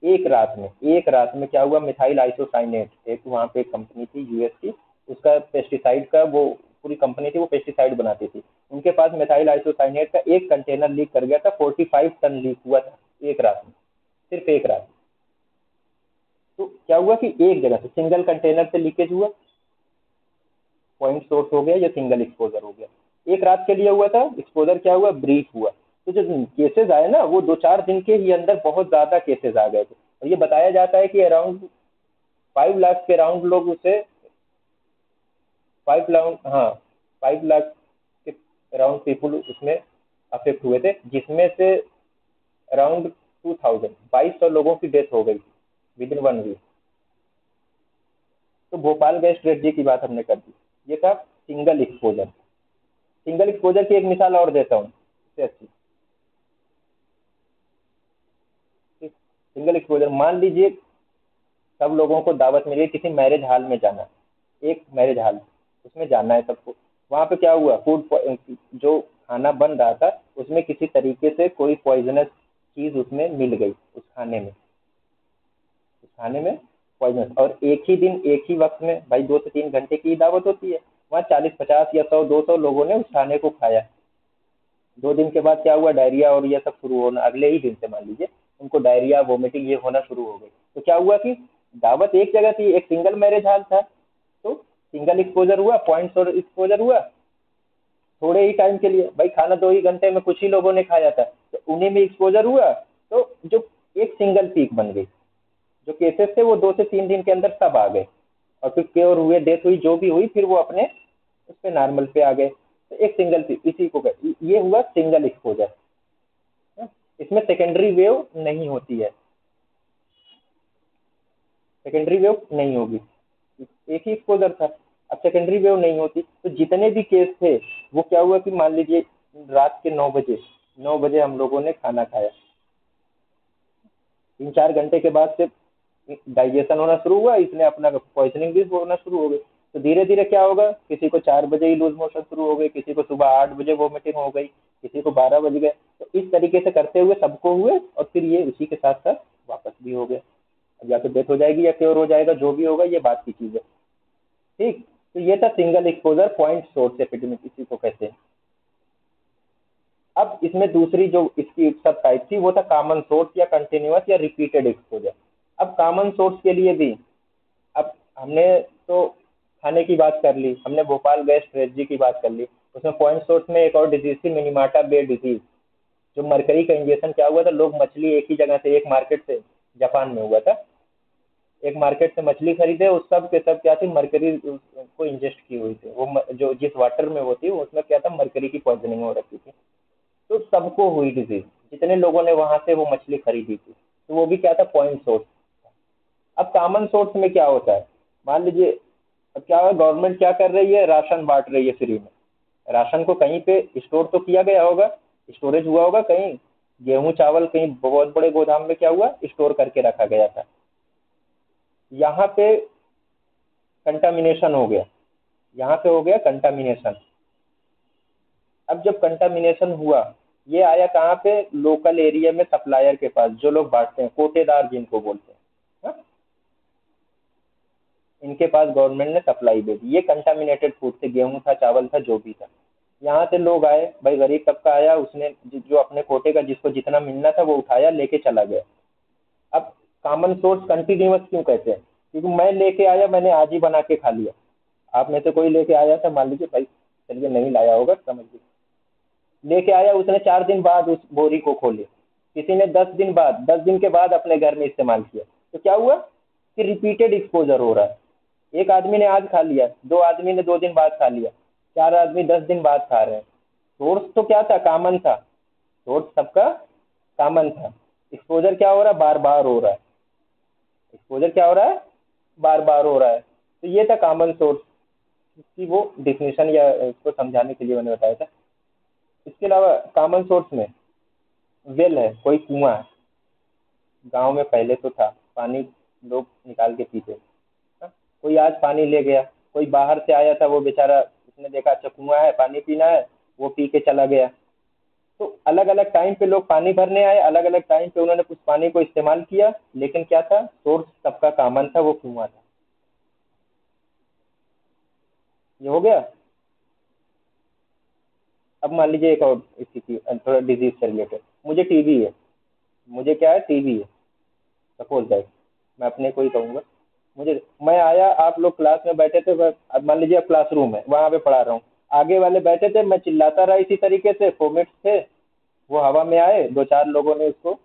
एक रात में क्या हुआ? मिथाइल आइसोसाइनेट, एक वहाँ पे कंपनी थी यूएस की, उसका पेस्टिसाइड का, वो पूरी कंपनी थी, वो पेस्टिसाइड बनाती थी। उनके पास मिथाइल आइसोसाइनेट का एक कंटेनर लीक कर गया था, 45 टन लीक हुआ था एक रात में, सिर्फ एक रात में। तो क्या हुआ कि एक जगह से सिंगल कंटेनर से लीकेज हुआ, पॉइंट सोर्स हो गया या सिंगल एक्सपोजर हो गया। एक रात के लिए हुआ था एक्सपोजर, क्या हुआ? ब्रीफ हुआ। तो जो केसेस आए ना, वो 2-4 दिन के ही अंदर बहुत ज्यादा केसेस आ गए थे। और ये बताया जाता है कि अराउंड 5 लाख के अराउंड लोग उसे 5 लाख, हाँ, 5 लाख के अराउंड पीपुल उसमें अफेक्ट हुए थे, जिसमें से अराउंड 2200 लोगों की डेथ हो गई विद इन 1 वीक। तो भोपाल गैस ट्रेजेडी की बात हमने कर दी, ये था सिंगल एक्सपोजर। सिंगल एक्सपोजर की एक मिसाल और देता हूँ इससे अच्छी। सिंगल एक्सपोजर, मान लीजिए सब लोगों को दावत मिली किसी मैरिज हॉल में जाना, एक मैरिज हॉल, उसमें जाना है सबको। वहाँ पे क्या हुआ, जो खाना बन रहा था उसमें किसी तरीके से कोई पॉइजनस चीज उसमें मिल गई, उस खाने में पॉइजनस। और एक ही दिन एक ही वक्त में भाई 2 से 3 घंटे की दावत होती है, वहाँ 40-50 या 100-200 लोगों ने उस खाने को खाया। 2 दिन के बाद क्या हुआ, डायरिया और ये सब शुरू होना, अगले ही दिन से मान लीजिए उनको डायरिया वोमिटिंग ये होना शुरू हो गई। तो क्या हुआ कि दावत एक जगह थी, एक सिंगल मैरिज हॉल था, तो सिंगल एक्सपोजर हुआ, पॉइंट्स और एक्सपोजर हुआ थोड़े ही टाइम के लिए। भाई खाना 2 ही घंटे में कुछ ही लोगों ने खाया था, तो उन्हीं में एक्सपोजर हुआ, तो जो एक सिंगल पीक बन गई। जो केसेस थे वो 2 से 3 दिन के अंदर सब आ गए, और फिर क्योर हुए, डेथ हुई, जो भी हुई, फिर वो अपने उस पे नॉर्मल पे आ गए। तो एक सिंगल पीक, इसी को ये हुआ सिंगल एक्सपोजर। इसमें सेकेंडरी वेव नहीं होती है, सेकेंडरी वेव नहीं होगी, एक ही एक्सपोजर था। अब सेकेंडरी वेव नहीं होती, तो जितने भी केस थे वो क्या हुआ कि मान लीजिए रात के 9 बजे हम लोगों ने खाना खाया, 3-4 घंटे के बाद से डाइजेशन होना शुरू हुआ, इसने अपना पॉइजनिंग भी होना शुरू हो गई। तो धीरे धीरे क्या होगा, किसी को 4 बजे ही लूज मोशन शुरू हो गई, किसी को सुबह 8 बजे वोमिटिंग हो गई, किसी को 12 बज गए। तो इस तरीके से करते हुए सबको हुए, और फिर ये उसी के साथ साथ वापस भी हो गए। अब या तो डेथ हो जाएगी या क्योर हो जाएगा, जो भी होगा ये बात की चीज है। ठीक, तो ये था single exposure point source epidemic, इसी को कहते हैं। अब इसमें दूसरी जो इसकी सब टाइप थी वो था कॉमन सोर्स या कंटिन्यूअस या रिपीटेड एक्सपोजर। अब कॉमन सोर्स के लिए भी, अब हमने तो खाने की बात कर ली, हमने भोपाल गैस ट्रेजेडी की बात कर ली, उसमें पॉइंट सोर्स में एक और डिजीज थी मिनीमाटा बे डिजीज, जो मरकरी का इंजेक्शन क्या हुआ था, लोग मछली एक ही जगह से, एक मार्केट से, जापान में हुआ था, एक मार्केट से मछली खरीदे, उस सब के सब क्या थी, मरकरी को इंजेस्ट की हुई थी, वो जो जिस वाटर में होती उसमें क्या था, मरकरी की पॉइजनिंग हो रखी थी। तो सबको हुई डिजीज, जितने लोगों ने वहां से वो मछली खरीदी थी, तो वो भी क्या था, पॉइंट सोर्स। अब कॉमन सोर्स में क्या होता है, मान लीजिए अब क्या है, गवर्नमेंट क्या कर रही है, राशन बांट रही है फ्री में। राशन को कहीं पे स्टोर तो किया गया होगा, स्टोरेज हुआ होगा कहीं, गेहूं चावल कहीं बहुत बड़े गोदाम में क्या हुआ, स्टोर करके रखा गया था। यहाँ पे कंटामिनेशन हो गया, यहाँ पे हो गया कंटामिनेशन। अब जब कंटामिनेशन हुआ, ये आया कहाँ पे, लोकल एरिया में सप्लायर के पास, जो लोग बांटते हैं, कोटेदार जिनको बोलते हैं, हाँ? इनके पास गवर्नमेंट ने सप्लाई दे दी, ये कंटामिनेटेड फूड थे, गेहूं था, चावल था, जो भी था। यहाँ से लोग आए, भाई गरीब तबका आया, उसने जो अपने कोटे का जिसको जितना मिलना था वो उठाया, लेके चला गया। अब कॉमन सोर्स कंटिन्यूअस क्यों कहते हैं, क्योंकि मैं लेके आया, मैंने आज ही बना के खा लिया, आप में से कोई लेके आया था, मान लीजिए भाई चलिए नहीं लाया होगा, समझ लीजिए लेके आया, उसने 4 दिन बाद उस बोरी को खोले, किसी ने 10 दिन बाद, 10 दिन के बाद अपने घर में इस्तेमाल किया, तो क्या हुआ कि रिपीटेड एक्सपोजर हो रहा है। एक आदमी ने आज खा लिया, 2 आदमी ने 2 दिन बाद खा लिया, 4 आदमी 10 दिन बाद खा रहे हैं। सोर्स तो क्या था, कॉमन था, सोर्स सबका कॉमन था। एक्सपोजर क्या हो रहा है, बार बार हो रहा है, एक्सपोजर क्या हो रहा है, बार बार हो रहा है। तो ये था कॉमन सोर्स की वो डिफिनेशन, या इसको समझाने के लिए मैंने बताया था। इसके अलावा कॉमन सोर्स में वेल है, कोई कुआं है, गांव में पहले तो था, पानी लोग निकाल के पीते, हाँ? कोई आज पानी ले गया, कोई बाहर से आया था, वो बेचारा उसने देखा अच्छा कुआं है, पानी पीना है, वो पी के चला गया। तो अलग अलग टाइम पे लोग पानी भरने आए, अलग अलग टाइम पे उन्होंने उस पानी को इस्तेमाल किया, लेकिन क्या था, सोर्स सबका कॉमन था, वो कुआं था। ये हो गया। अब मान लीजिए एक और इसी की थोड़ा डिजीज से रिलेटेड, मुझे टीबी है, मुझे क्या है, टीबी है, सपोज दैट, मैं अपने को ही कहूंगा, मुझे, मैं आया, आप लोग क्लास में बैठे थे, अब मान लीजिए अब क्लासरूम है, वहां पे पढ़ा रहा हूँ, आगे वाले बैठे थे, मैं चिल्लाता रहा इसी तरीके से, फोमिट्स थे, वो हवा में आए, 2-4 लोगों ने उसको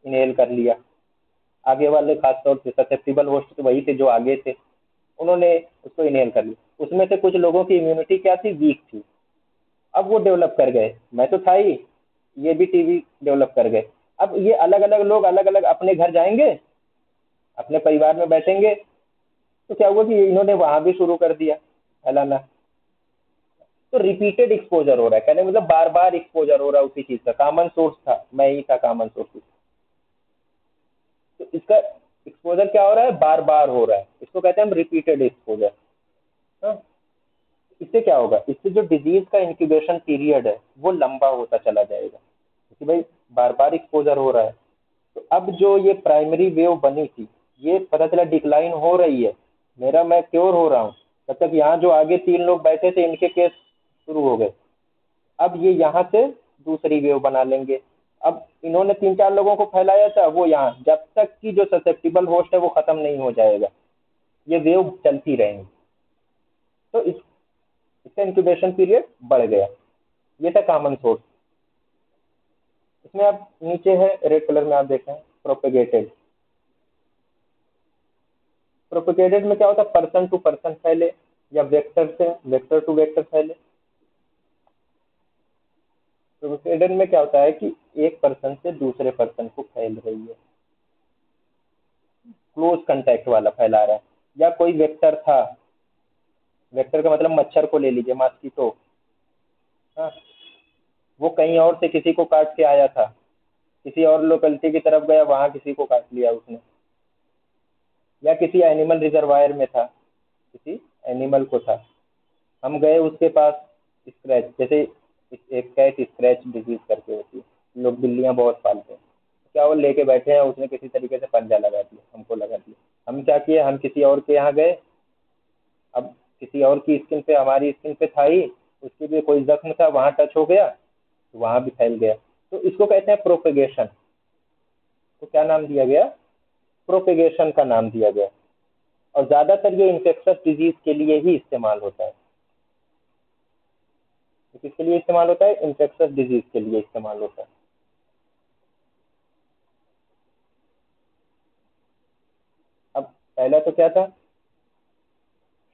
इनहेल कर लिया। आगे वाले खासतौर से ससेप्टिबल होस्ट तो वही थे जो आगे थे, उन्होंने उसको इनहेल कर लिया। उसमें से कुछ लोगों की इम्यूनिटी क्या थी, वीक थी, अब वो डेवलप कर गए, मैं तो था ही, ये भी टीबी डेवलप कर गए। अब ये अलग अलग लोग अलग अलग अपने घर जाएंगे, अपने परिवार में बैठेंगे, तो क्या हुआ कि इन्होंने वहां भी शुरू कर दिया फैलाना। तो रिपीटेड एक्सपोजर हो रहा है, कहने मतलब बार बार एक्सपोजर हो रहा है उसी चीज का, कॉमन सोर्स था, मैं ही था कॉमन सोर्स। तो इसका एक्सपोजर क्या हो रहा है, बार बार हो रहा है, इसको कहते हैं हम रिपीटेड एक्सपोजर। हाँ? इससे क्या होगा, इससे जो डिजीज का इंक्यूबेशन पीरियड है वो लंबा होता चला जाएगा, क्योंकि भाई बार बार एक्सपोजर हो रहा है। तो अब जो ये प्राइमरी वेव बनी थी, ये पता चला डिक्लाइन हो रही है, मैं क्योर हो रहा हूँ, तब तक यहाँ जो आगे 3 लोग बैठे थे इनके केस शुरू हो गए। अब ये यहाँ से दूसरी वेव बना लेंगे। अब इन्होंने 3-4 लोगों को फैलाया था, वो यहाँ, जब तक कि जो ससेप्टिबल होस्ट है वो खत्म नहीं हो जाएगा, ये वेव चलती रहेंगी। तो इसका इंक्यूबेशन पीरियड बढ़ गया। ये था कॉमन सोर्स। इसमें आप नीचे है रेड कलर में आप देखें प्रोपेगेटेड। प्रोपेगेटेड में क्या होता है, पर्सन टू पर्सन फैले या वेक्टर से वेक्टर टू वेक्टर फैले। प्रोपेगेटेड में क्या होता है कि एक पर्सन से दूसरे पर्सन को फैल रही है, क्लोज कांटेक्ट वाला फैला रहा है। या कोई वेक्टर था, वेक्टर का मतलब मच्छर को ले लीजिए, मॉस्किटो, हाँ, वो कहीं और से किसी को काट के आया था, किसी और लोकेलिटी की तरफ गया, वहां किसी को काट लिया उसने। या किसी एनिमल रिजर्वायर में था, किसी एनिमल को था, हम गए उसके पास, स्क्रैच, जैसे एक कैट स्क्रैच डिजीज करके होती है, लोग बिल्लियां बहुत पालते हैं, क्या वो लेके बैठे हैं, उसने किसी तरीके से पंजा लगा दिया, हमको लगा दिया, हम क्या किए, हम किसी और के यहाँ गए। अब किसी और की स्किन पे, हमारी स्किन पे था ही, उसके भी कोई जख्म था, वहां टच हो गया तो वहां भी फैल गया। तो इसको कहते हैं प्रोपेगेशन। तो क्या नाम दिया गया, प्रोपेगेशन का नाम दिया गया। और ज्यादातर ये इन्फेक्शस डिजीज के लिए ही इस्तेमाल होता है। तो किसके लिए इस्तेमाल होता है, इन्फेक्शस डिजीज के लिए इस्तेमाल होता है। अब पहला तो क्या था,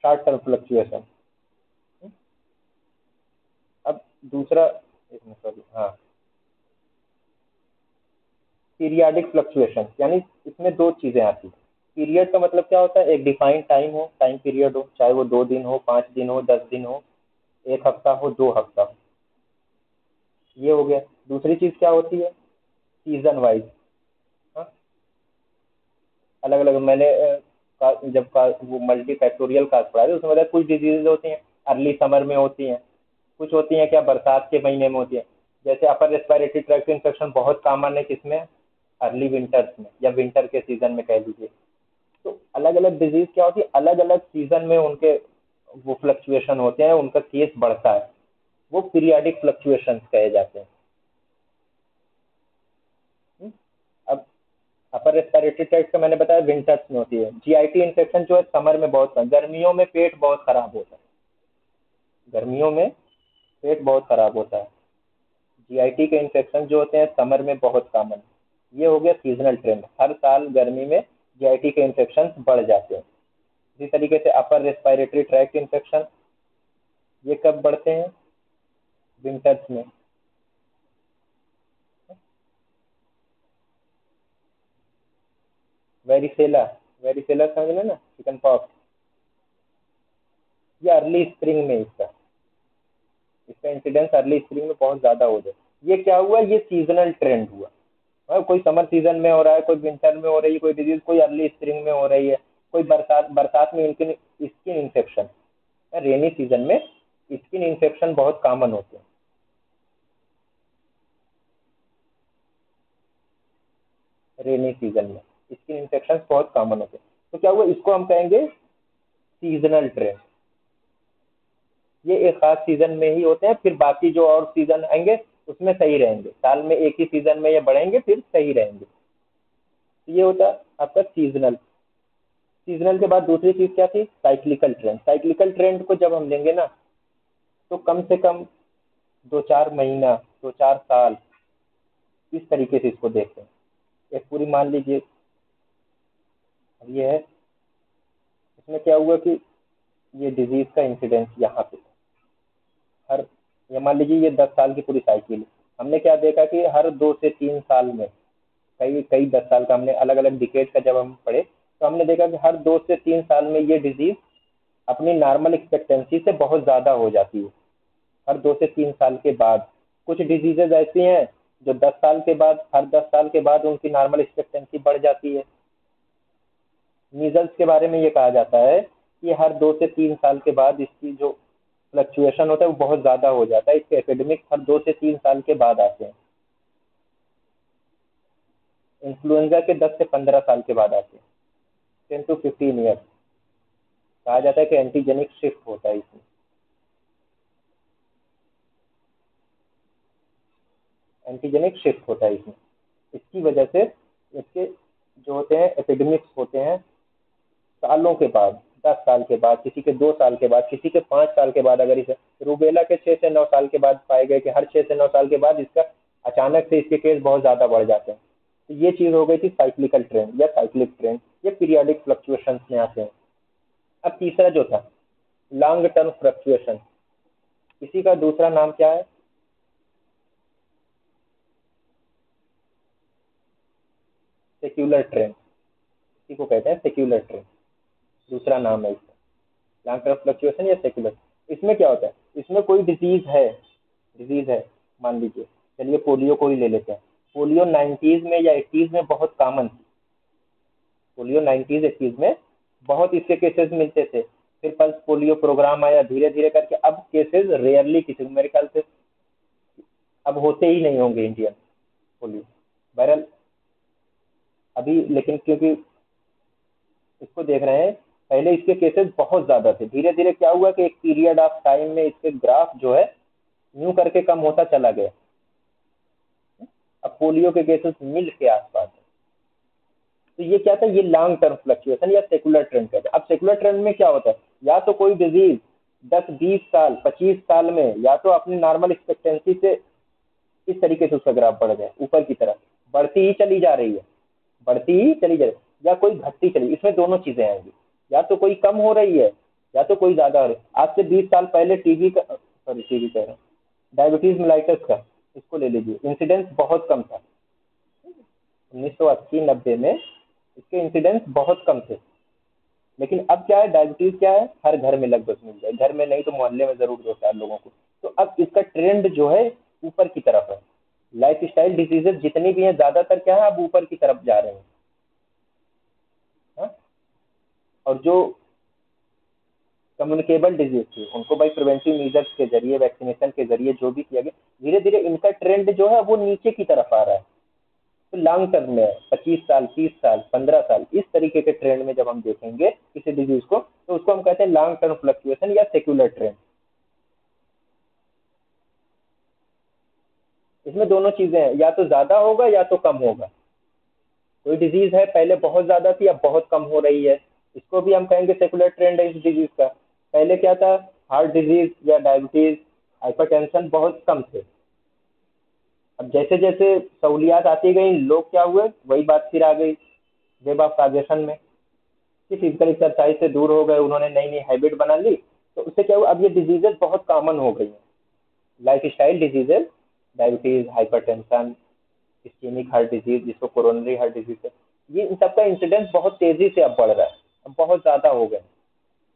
शॉर्ट टर्म फ्लक्चुएशन। अब दूसरा, एक मिनट सॉरी, हाँ, पीरियाडिक फ्लक्चुएशन, यानी इसमें दो चीजें आती है। पीरियड का मतलब क्या होता है, एक डिफाइंड टाइम हो, टाइम पीरियड हो, चाहे वो 2 दिन हो, 5 दिन हो, 10 दिन हो, 1 हफ्ता हो, 2 हफ्ता हो, ये हो गया। दूसरी चीज क्या होती है, सीजन वाइज। अलग अलग, मैंने वो मल्टी फैक्टोरियल काज पढ़ा है, उसमें मतलब कुछ डिजीजेज होती हैं अर्ली समर में होती हैं, कुछ होती हैं क्या बरसात के महीने में होती है। जैसे अपर रेस्पिरेटरी ट्रैक्ट इन्फेक्शन बहुत कॉमन है किसमें, अर्ली विंटर्स में या विंटर के सीजन में कह लीजिए। तो अलग अलग डिजीज क्या होती है, अलग अलग सीजन में उनके वो फ्लक्चुएशन होते हैं, उनका केस बढ़ता है, वो पीरियाडिक फ्लक्चुएशन कहे जाते हैं। अब अपर रेस्पिरेटरी ट्रैक्ट का मैंने बताया विंटर्स में होती है। जीआईटी इन्फेक्शन जो है समर में बहुत कम, गर्मियों में पेट बहुत खराब होता है, गर्मियों में पेट बहुत खराब होता है। जीआईटी के इन्फेक्शन जो होते हैं समर में बहुत कॉमन। ये हो गया सीजनल ट्रेंड, हर साल गर्मी में जीआईटी के इन्फेक्शन बढ़ जाते हैं। इसी तरीके से अपर रेस्पिरेटरी ट्रैक्ट इन्फेक्शन, ये कब बढ़ते हैं, विंटर्स में। वेरिसेला, वेरिसेला समझ लेना, चिकन पॉक्स, ये अर्ली स्प्रिंग में, इसका इंसिडेंस अर्ली स्प्रिंग में बहुत ज्यादा हो जाए। ये क्या हुआ, ये सीजनल ट्रेंड हुआ। कोई समर सीजन में हो रहा है, कोई विंटर में हो रही है कोई डिजीज, कोई अर्ली स्प्रिंग में हो रही है, कोई बरसात बरसात में स्किन इन्फेक्शन, रेनी सीजन में स्किन इन्फेक्शन बहुत कॉमन होते हैं। रेनी सीजन में स्किन इन्फेक्शन बहुत कॉमन होते हैं। तो क्या हुआ, इसको हम कहेंगे सीजनल ट्रेंड। ये एक खास सीजन में ही होते हैं, फिर बाकी जो और सीजन आएंगे उसमें सही रहेंगे, साल में एक ही सीजन में ये बढ़ेंगे फिर सही रहेंगे। ये होता है आपका सीजनल। सीजनल के बाद दूसरी चीज क्या थी, साइक्लिकल ट्रेंड। साइक्लिकल ट्रेंड को जब हम लेंगे ना, तो कम से कम 2-4 महीना, 2-4 साल, इस तरीके से इसको देखते हैं। एक पूरी मान लीजिए, अब ये है, इसमें क्या हुआ कि ये डिजीज का इंसिडेंस यहाँ पे हर, ये मान लीजिए ये 10 साल की पूरी साइकिल। हमने क्या देखा कि हर 2 से 3 साल में, कई कई 10 साल का हमने अलग अलग डिकेड का जब हम पढ़े, तो हमने देखा कि हर 2 से 3 साल में ये डिजीज अपनी नॉर्मल एक्सपेक्टेंसी से बहुत ज्यादा हो जाती है। हर 2 से 3 साल के बाद कुछ डिजीजेज ऐसी हैं जो 10 साल के बाद, हर 10 साल के बाद उनकी नॉर्मल एक्सपेक्टेंसी बढ़ जाती है। मीजल्स के बारे में ये कहा जाता है कि हर 2 से 3 साल के बाद इसकी जो फ्लक्चुएशन होता है वो बहुत ज़्यादा हो जाता है। इसके एपिडेमिक हर 2 से 3 साल के बाद आते हैं। इन्फ्लुएंजा के 10 से 15 साल के बाद आते हैं, 10 to 15 ईयर्स। कहा जाता है कि एंटीजेनिक शिफ्ट होता है इसमें। एंटीजेनिक शिफ्ट होता है इसमें। इसकी वजह से इसके जो होते हैं एपिडेमिक्स होते हैं सालों के बाद, 10 साल के बाद, किसी के 2 साल के बाद, किसी के 5 साल के बाद। अगर इसे रूबेला के 6 से 9 साल के बाद पाए गए कि हर 6 से 9 साल के बाद इसका अचानक से इसके केस बहुत ज़्यादा बढ़ जाते हैं। तो ये चीज़ हो गई थी साइक्लिकल ट्रेंड या साइक्लिक ट्रेंड, ये पीरियाडिक फ्लक्चुएशंस में आते हैं। अब तीसरा जो था लॉन्ग टर्म फ्लक्चुएशन, इसी का दूसरा नाम क्या है? Secular trend. इसी को कहते हैं सेक्युलर ट्रेंड, दूसरा नाम है इसका, लॉन्ग टर्म फ्लक्चुएशन या सेक्युलर। इसमें क्या होता है, इसमें कोई डिजीज है, मान लीजिए, चलिए पोलियो को ही ले लेते हैं। पोलियो 90s में या 80s में बहुत कॉमन थी। पोलियो 90s 80s में बहुत इसके केसेस मिलते थे। फिर पल्स पोलियो प्रोग्राम आया, धीरे धीरे करके अब केसेस रेयरली, किसी मेरे ख्याल से अब होते ही नहीं होंगे इंडियन पोलियो। बहरहाल अभी लेकिन क्योंकि इसको देख रहे हैं, पहले इसके केसेस बहुत ज्यादा थे। धीरे धीरे क्या हुआ कि एक पीरियड ऑफ टाइम में इसके ग्राफ जो है न्यू करके कम होता चला गया। अब पोलियो के केसेस मिल के आसपास है। तो ये क्या था, ये लॉन्ग टर्म फ्लक्चुएशन या सेकुलर ट्रेंड कहते हैं। अब सेकुलर ट्रेंड में क्या होता है, या तो कोई डिजीज 10-20 साल 25 साल में या तो अपनी नॉर्मल एक्सपेक्टेंसी से इस तरीके से उसका ग्राफ बढ़ जाए, ऊपर की तरफ बढ़ती ही चली जा रही है, या कोई घटती चली। इसमें दोनों चीजें आएंगी, या तो कोई कम हो रही है या तो कोई ज्यादा हो रही है। आज से 20 साल पहले टीबी कह रहा हूँ, डायबिटीज मेलाइटस का इसको ले लीजिए, इंसिडेंस बहुत कम था। 1980-90 में इसके इंसिडेंस बहुत कम थे। लेकिन अब क्या है, डायबिटीज क्या है, हर घर में लगभग मिल जाए, घर में नहीं तो मोहल्ले में जरूर 2-4 लोगों को। तो अब इसका ट्रेंड जो है ऊपर की तरफ है। लाइफ स्टाइल डिजीजेस जितनी भी हैं ज्यादातर क्या है, अब ऊपर की तरफ जा रहे हैं। हाँ? और जो कम्युनिकेबल डिजीज थी उनको भाई प्रिवेंटिव मेजर्स के जरिए, वैक्सीनेशन के जरिए जो भी किया गया, धीरे धीरे इनका ट्रेंड जो है वो नीचे की तरफ आ रहा है। तो लॉन्ग टर्म में 25 साल 30 साल 15 साल इस तरीके के ट्रेंड में जब हम देखेंगे किसी डिजीज को, तो उसको हम कहते हैं लॉन्ग टर्म फ्लक्चुएशन या सेक्युलर ट्रेंड। इसमें दोनों चीजें हैं, या तो ज्यादा होगा या तो कम होगा। कोई डिजीज है पहले बहुत ज्यादा थी, अब बहुत कम हो रही है, इसको भी हम कहेंगे सेकुलर ट्रेंड है इस डिजीज का। पहले क्या था, हार्ट डिजीज या डायबिटीज, हाइपरटेंशन बहुत कम थे। अब जैसे जैसे सहूलियात आती गई, लोग क्या हुए, वही बात फिर आ गई वेब ऑफ साजेशन में कि फिजिकल एक्सरसाइज से दूर हो गए, उन्होंने नई नई हैबिट बना ली। तो उससे क्या हुआ, अब ये डिजीजेस बहुत कॉमन हो गई हैं, life style diseases, diabetes, hypertension, ischaemic heart disease जिसको कोरोनरी हार्ट डिजीज है, ये इन सबका इंसिडेंस बहुत तेजी से अब बढ़ रहा है, अब बहुत ज्यादा हो गए।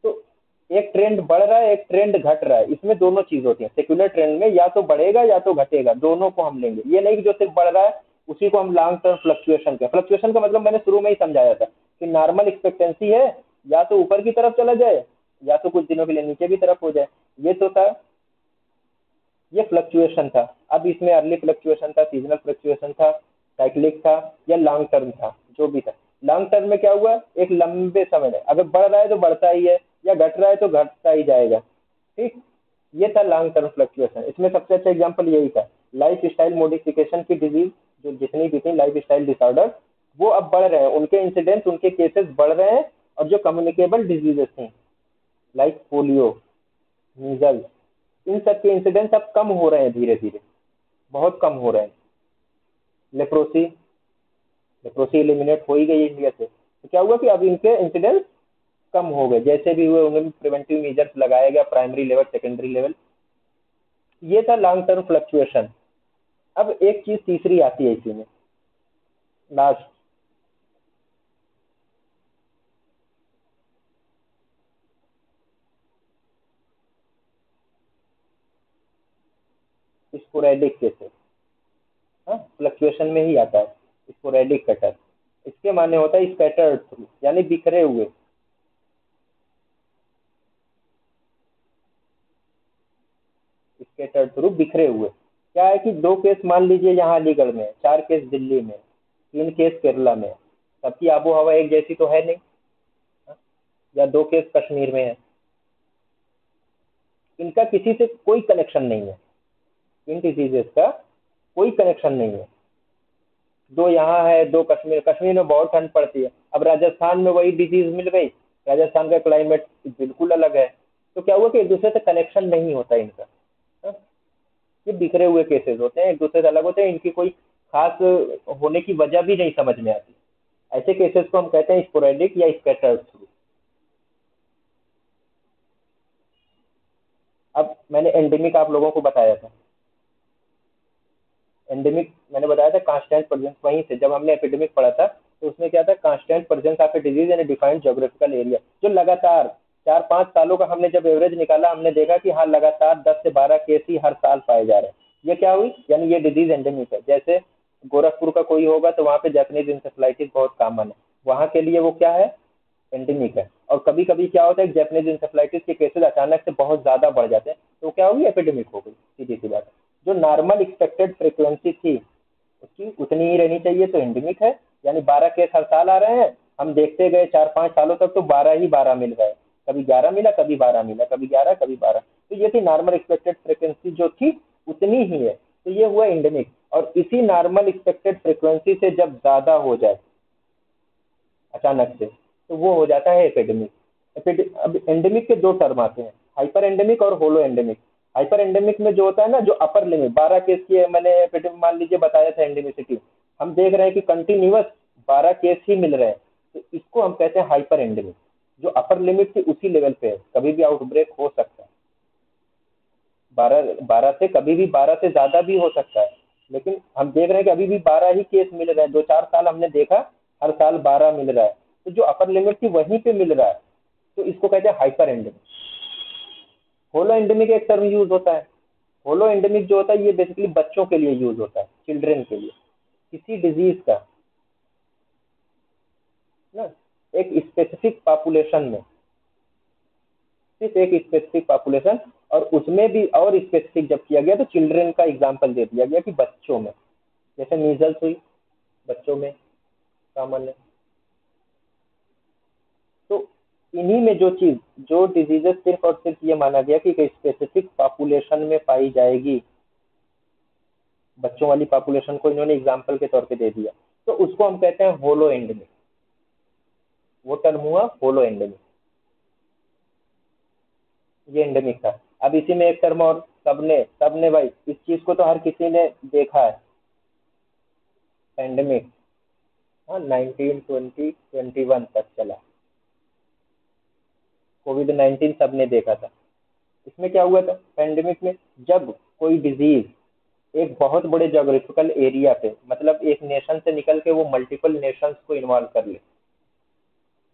तो एक ट्रेंड बढ़ रहा है, एक ट्रेंड घट रहा है। इसमें दोनों चीज होती है सेक्युलर ट्रेंड में, या तो बढ़ेगा या तो घटेगा, दोनों को हम लेंगे। ये नहीं कि जो सिर्फ बढ़ रहा है उसी को हम लॉन्ग टर्म फ्लक्चुएशन का, फ्लक्चुएशन का मतलब मैंने शुरू में ही समझाया था कि नॉर्मल एक्सपेक्टेंसी है, या तो ऊपर की तरफ चला जाए या तो कुछ दिनों के लिए नीचे की तरफ हो जाए। ये तो था, ये फ्लक्चुएशन था। अब इसमें अर्ली फ्लक्चुएशन था, सीजनल फ्लक्चुएशन था, साइक्लिक था या लॉन्ग टर्म था, जो भी था। लॉन्ग टर्म में क्या हुआ, एक लंबे समय में अगर बढ़ रहा है तो बढ़ता ही है, या घट रहा है तो घटता ही जाएगा। ठीक, ये था लॉन्ग टर्म फ्लक्चुएशन। इसमें सबसे अच्छा एग्जांपल यही था, लाइफ स्टाइल मॉडिफिकेशन की डिजीज जो जितनी भी थी, लाइफ स्टाइल डिसऑर्डर, वो अब बढ़ रहे हैं, उनके इंसिडेंस, उनके केसेस बढ़ रहे हैं। और जो कम्युनिकेबल डिजीजेस थी लाइक पोलियो, मीजल्स, इन सब के इंसिडेंस अब कम हो रहे हैं, धीरे धीरे बहुत कम हो रहे हैं। लेप्रोसी, लेप्रोसी एलिमिनेट हो ही गई इंडिया से। तो क्या हुआ कि अब इनके इंसिडेंस कम हो गए, जैसे भी हुए उनमें प्रिवेंटिव मेजर्स लगाया गया, प्राइमरी लेवल, सेकेंडरी लेवल। ये था लॉन्ग टर्म फ्लक्चुएशन। अब एक चीज तीसरी आती है इसी में, लास्ट, स्पोरेडिक केसेस। हाँ, फ्लक्चुएशन में ही आता है स्पोरेडिक कटर। इसके माने होता है स्कैटर्ड थ्रू, यानी बिखरे हुए। बिखरे हुए। क्या है कि 2 केस मान लीजिए यहाँ अलीगढ़ में है, 4 केस दिल्ली में, 3 केस केरला में है, सबकी आबो हवा एक जैसी तो है नहीं। या 2 केस कश्मीर में है, इनका किसी से कोई कनेक्शन नहीं है, इन डिजीजेस का कोई कनेक्शन नहीं है। 2 यहाँ है, 2 कश्मीर, कश्मीर में बहुत ठंड पड़ती है, अब राजस्थान में वही डिजीज मिल गई, राजस्थान का क्लाइमेट बिल्कुल अलग है, तो क्या हुआ कि एक दूसरे से कनेक्शन नहीं होता इनका। हाँ? ये बिखरे हुए केसेस होते हैं, एक दूसरे से अलग होते हैं, इनकी कोई खास होने की वजह भी नहीं समझ में आती। ऐसे केसेस को हम कहते हैं स्पोरेडिक या स्कैटर्ड थ्रू। अब मैंने एंडेमिक आप लोगों को बताया था, एंडेमिक मैंने बताया था कांस्टेंट प्रेजेंस, वहीं से जब हमने एपिडेमिक पढ़ा था तो उसमें क्या था, constant presence of a disease in A defined geographical area, जो लगातार 4-5 सालों का हमने जब एवरेज निकाला, हमने देखा कि हाँ लगातार 10 से 12 केस ही हर साल पाए जा रहे हैं। ये क्या हुई, यानी ये डिजीज एंडेमिक है। जैसे गोरखपुर का कोई होगा तो वहाँ पे जैपनीज इंसेफ्लाइटिस बहुत कॉमन है, वहाँ के लिए वो क्या है, एंडेमिक है। और कभी कभी क्या होता है, जैपनीज इंसेफ्लाइटिस के केसेस अचानक से बहुत ज्यादा बढ़ जाते हैं, तो क्या होगी, एपिडेमिक हो गई, सीधी सी बात है। जो नॉर्मल एक्सपेक्टेड फ्रीक्वेंसी थी उसकी उतनी ही रहनी चाहिए तो एंडेमिक है, यानी 12 केस हर साल आ रहे हैं, हम देखते गए 4-5 सालों तक तो 12 ही 12 मिल गए, कभी 11 मिला, कभी 12 मिला, कभी 11, कभी 12, तो ये थी नॉर्मल एक्सपेक्टेड फ्रीक्वेंसी जो थी उतनी ही है, तो ये हुआ एंडेमिक। और इसी नॉर्मल एक्सपेक्टेड फ्रीक्वेंसी से जब ज्यादा हो जाए अचानक से, तो वो हो जाता है एपिडेमिक। अब एंडेमिक के 2 टर्म आते हैं, हाइपर एंडेमिक और होलो एंडेमिक। हाइपर एंडेमिक में जो होता है ना, जो अपर लिमिट 12 केस की मैंने एपिडेमिक मान लीजिए बताया था एंडेमिसिटी, हम देख रहे हैं कि कंटिन्यूअस 12 केस ही मिल रहे हैं, तो इसको हम कहते हैं हाइपर एंडेमिक। जो अपर लिमिट थी उसी लेवल पे है, कभी भी आउटब्रेक हो सकता है, 12 से कभी भी 12 से ज्यादा भी हो सकता है, लेकिन हम देख रहे हैं कि अभी भी 12 ही केस मिल रहे हैं। 2-4 साल हमने देखा हर साल 12 मिल रहा है, तो जो अपर लिमिट थी वहीं पे मिल रहा है, तो इसको कहते हैं हाइपर एंडेमिक। होलो एंडेमिक एक टर्म यूज होता है। होलो एंडेमिक जो होता है ये बेसिकली बच्चों के लिए यूज होता है, चिल्ड्रन के लिए, किसी डिजीज का ना एक स्पेसिफिक पॉपुलेशन में, सिर्फ एक स्पेसिफिक पॉपुलेशन, और उसमें भी और स्पेसिफिक जब किया गया तो चिल्ड्रन का एग्जांपल दे दिया गया कि बच्चों में, जैसे मीजल्स हुई बच्चों में कॉमन है। तो इन्हीं में जो डिजीजेस सिर्फ और सिर्फ ये माना गया कि एक स्पेसिफिक पॉपुलेशन में पाई जाएगी, बच्चों वाली पॉपुलेशन को इन्होंने एग्जाम्पल के तौर पे दे दिया, तो उसको हम कहते हैं होलो एंडेमिक। वो टर्म हुआ होलो एंडेमिक, ये एंडेमिक था। अब इसी में एक टर्म और, सबने भाई इस चीज को तो हर किसी ने देखा है, पेंडेमिक। हाँ 1920-21 तक चला, कोविड-19 सबने देखा था। इसमें क्या हुआ था पेंडेमिक में, जब कोई डिजीज एक बहुत बड़े जोग्राफिकल एरिया पे, मतलब एक नेशन से निकल के वो मल्टीपल नेशंस को इन्वॉल्व कर ले,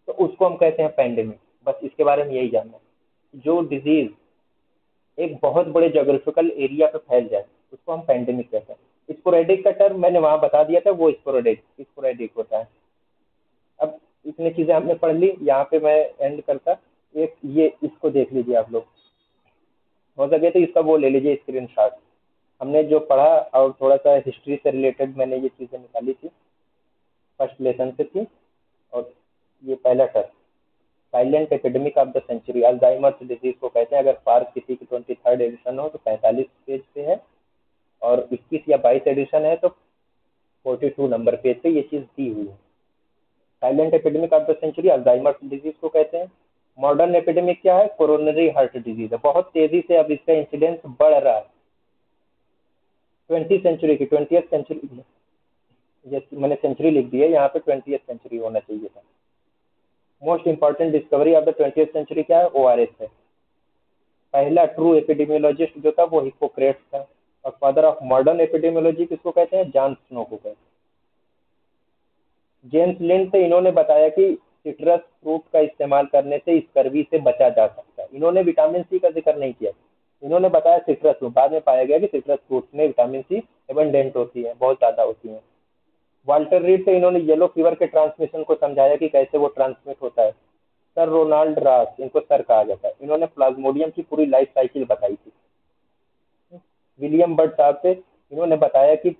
तो उसको हम कहते हैं पेंडेमिक। बस इसके बारे में यही जानना है, जो डिजीज एक बहुत बड़े जोग्राफिकल एरिया पे फैल जाए उसको हम पेंडेमिक कहते हैं। स्पोरेडिक का टर्म मैंने वहां बता दिया था, वो स्पोरेडिक होता है। अब इतनी चीजें हमने पढ़ ली, यहाँ पे मैं एंड करता। एक ये इसको देख लीजिए आप लोग, हो सके तो इसका वो ले लीजिए स्क्रीनशॉट। हमने जो पढ़ा और थोड़ा सा हिस्ट्री से रिलेटेड मैंने ये चीजें निकाली थी, फर्स्ट लेसन से थी। और ये पहला term, silent epidemic of the century, Alzheimer's disease को कहते हैं। अगर पार्क किसी की 23rd एडिशन हो तो 45 पेज पे है, और 21 या 22 एडिशन है तो 42 नंबर पेज पे ये चीज दी हुई है। Silent epidemic of the century Alzheimer's disease को कहते हैं। मॉडर्न एपिडेमिक क्या है, कोरोनरी हार्ट डिजीज है, बहुत तेजी से अब इसका इंसिडेंस बढ़ रहा है। 20th सेंचुरी की, 20th सेंचुरी, मैंने सेंचुरी लिख दी है यहाँ पे, 20th सेंचुरी होना चाहिए था। Most important discovery of the 20th century क्या है, ORS है। पहला ट्रू एपिडेमियोलॉजिस्ट जो था वो हिप्पोक्रेट्स था। और फादर ऑफ मॉडर्न एपिडेमियोलॉजी किसको कहते हैं, जॉन स्नो को कहते हैं। जेम्स लिंड से इन्होंने बताया कि सिट्रस फ्रूट का इस्तेमाल करने से स्कर्वी से बचा जा सकता है। इन्होंने विटामिन सी का जिक्र नहीं किया, इन्होंने बताया सिट्रस फ्रूट। बाद में पाया गया कि सिट्रस फ्रूट में विटामिन सी एबंडेंट होती है, बहुत ज्यादा होती है। वाल्टर रीड से इन्होंने येलो फीवर के ट्रांसमिशन को समझाया कि कैसे वो ट्रांसमिट होता है। सर रोनाल्ड रास, इनको सर कहा जाता है, इन्होंने प्लाज्मोडियम की पूरी लाइफ साइकिल बताई थी। विलियम बर्ड साहब थे, इन्होंने बताया कि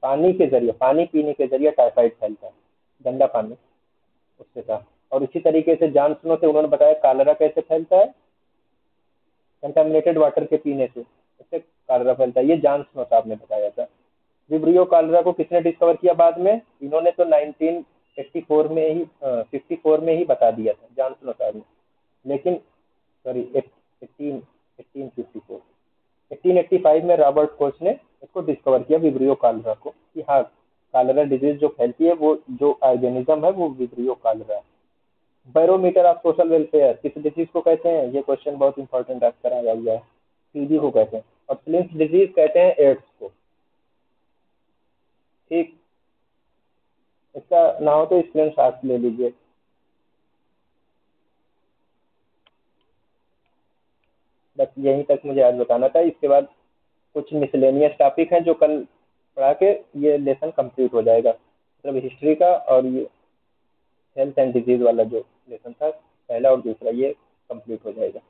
पानी के जरिए, पानी पीने के जरिए टाइफाइड फैलता है, गंदा पानी उससे था। और इसी तरीके से जॉन स्नो थे, उन्होंने बताया कालरा कैसे फैलता है, कंटामिनेटेड वाटर के पीने से इससे कालरा फैलता है, ये जॉन स्नो साहब ने बताया था। विब्रियो कालरा को किसने डिस्कवर किया बाद में, इन्होंने तो 1984 में ही 54 में ही बता दिया था जॉन स्नो साहब ने, लेकिन सॉरी 1854 1885 में रॉबर्ट कोच ने इसको डिस्कवर किया, विब्रियो कालरा को, कि हाँ कालरा डिजीज जो फैलती है वो जो ऑर्गेनिज्म है वो विब्रियो कालरा है। बैरोमीटर ऑफ सोशल वेलफेयर किस डिजीज को कहते हैं, ये क्वेश्चन बहुत इंपॉर्टेंट आज कराया हुआ है, टीबी को कहते हैं। और स्लिम्स डिजीज कहते हैं एड्स को। ठीक, इसका ना हो तो स्क्रीन शॉट ले लीजिए। बस यहीं तक मुझे आज बताना था, इसके बाद कुछ मिसलेनियस टॉपिक हैं जो कल पढ़ा के ये लेसन कंप्लीट हो जाएगा, मतलब हिस्ट्री का और ये हेल्थ एंड डिजीज वाला जो लेसन था पहला और दूसरा, ये कंप्लीट हो जाएगा।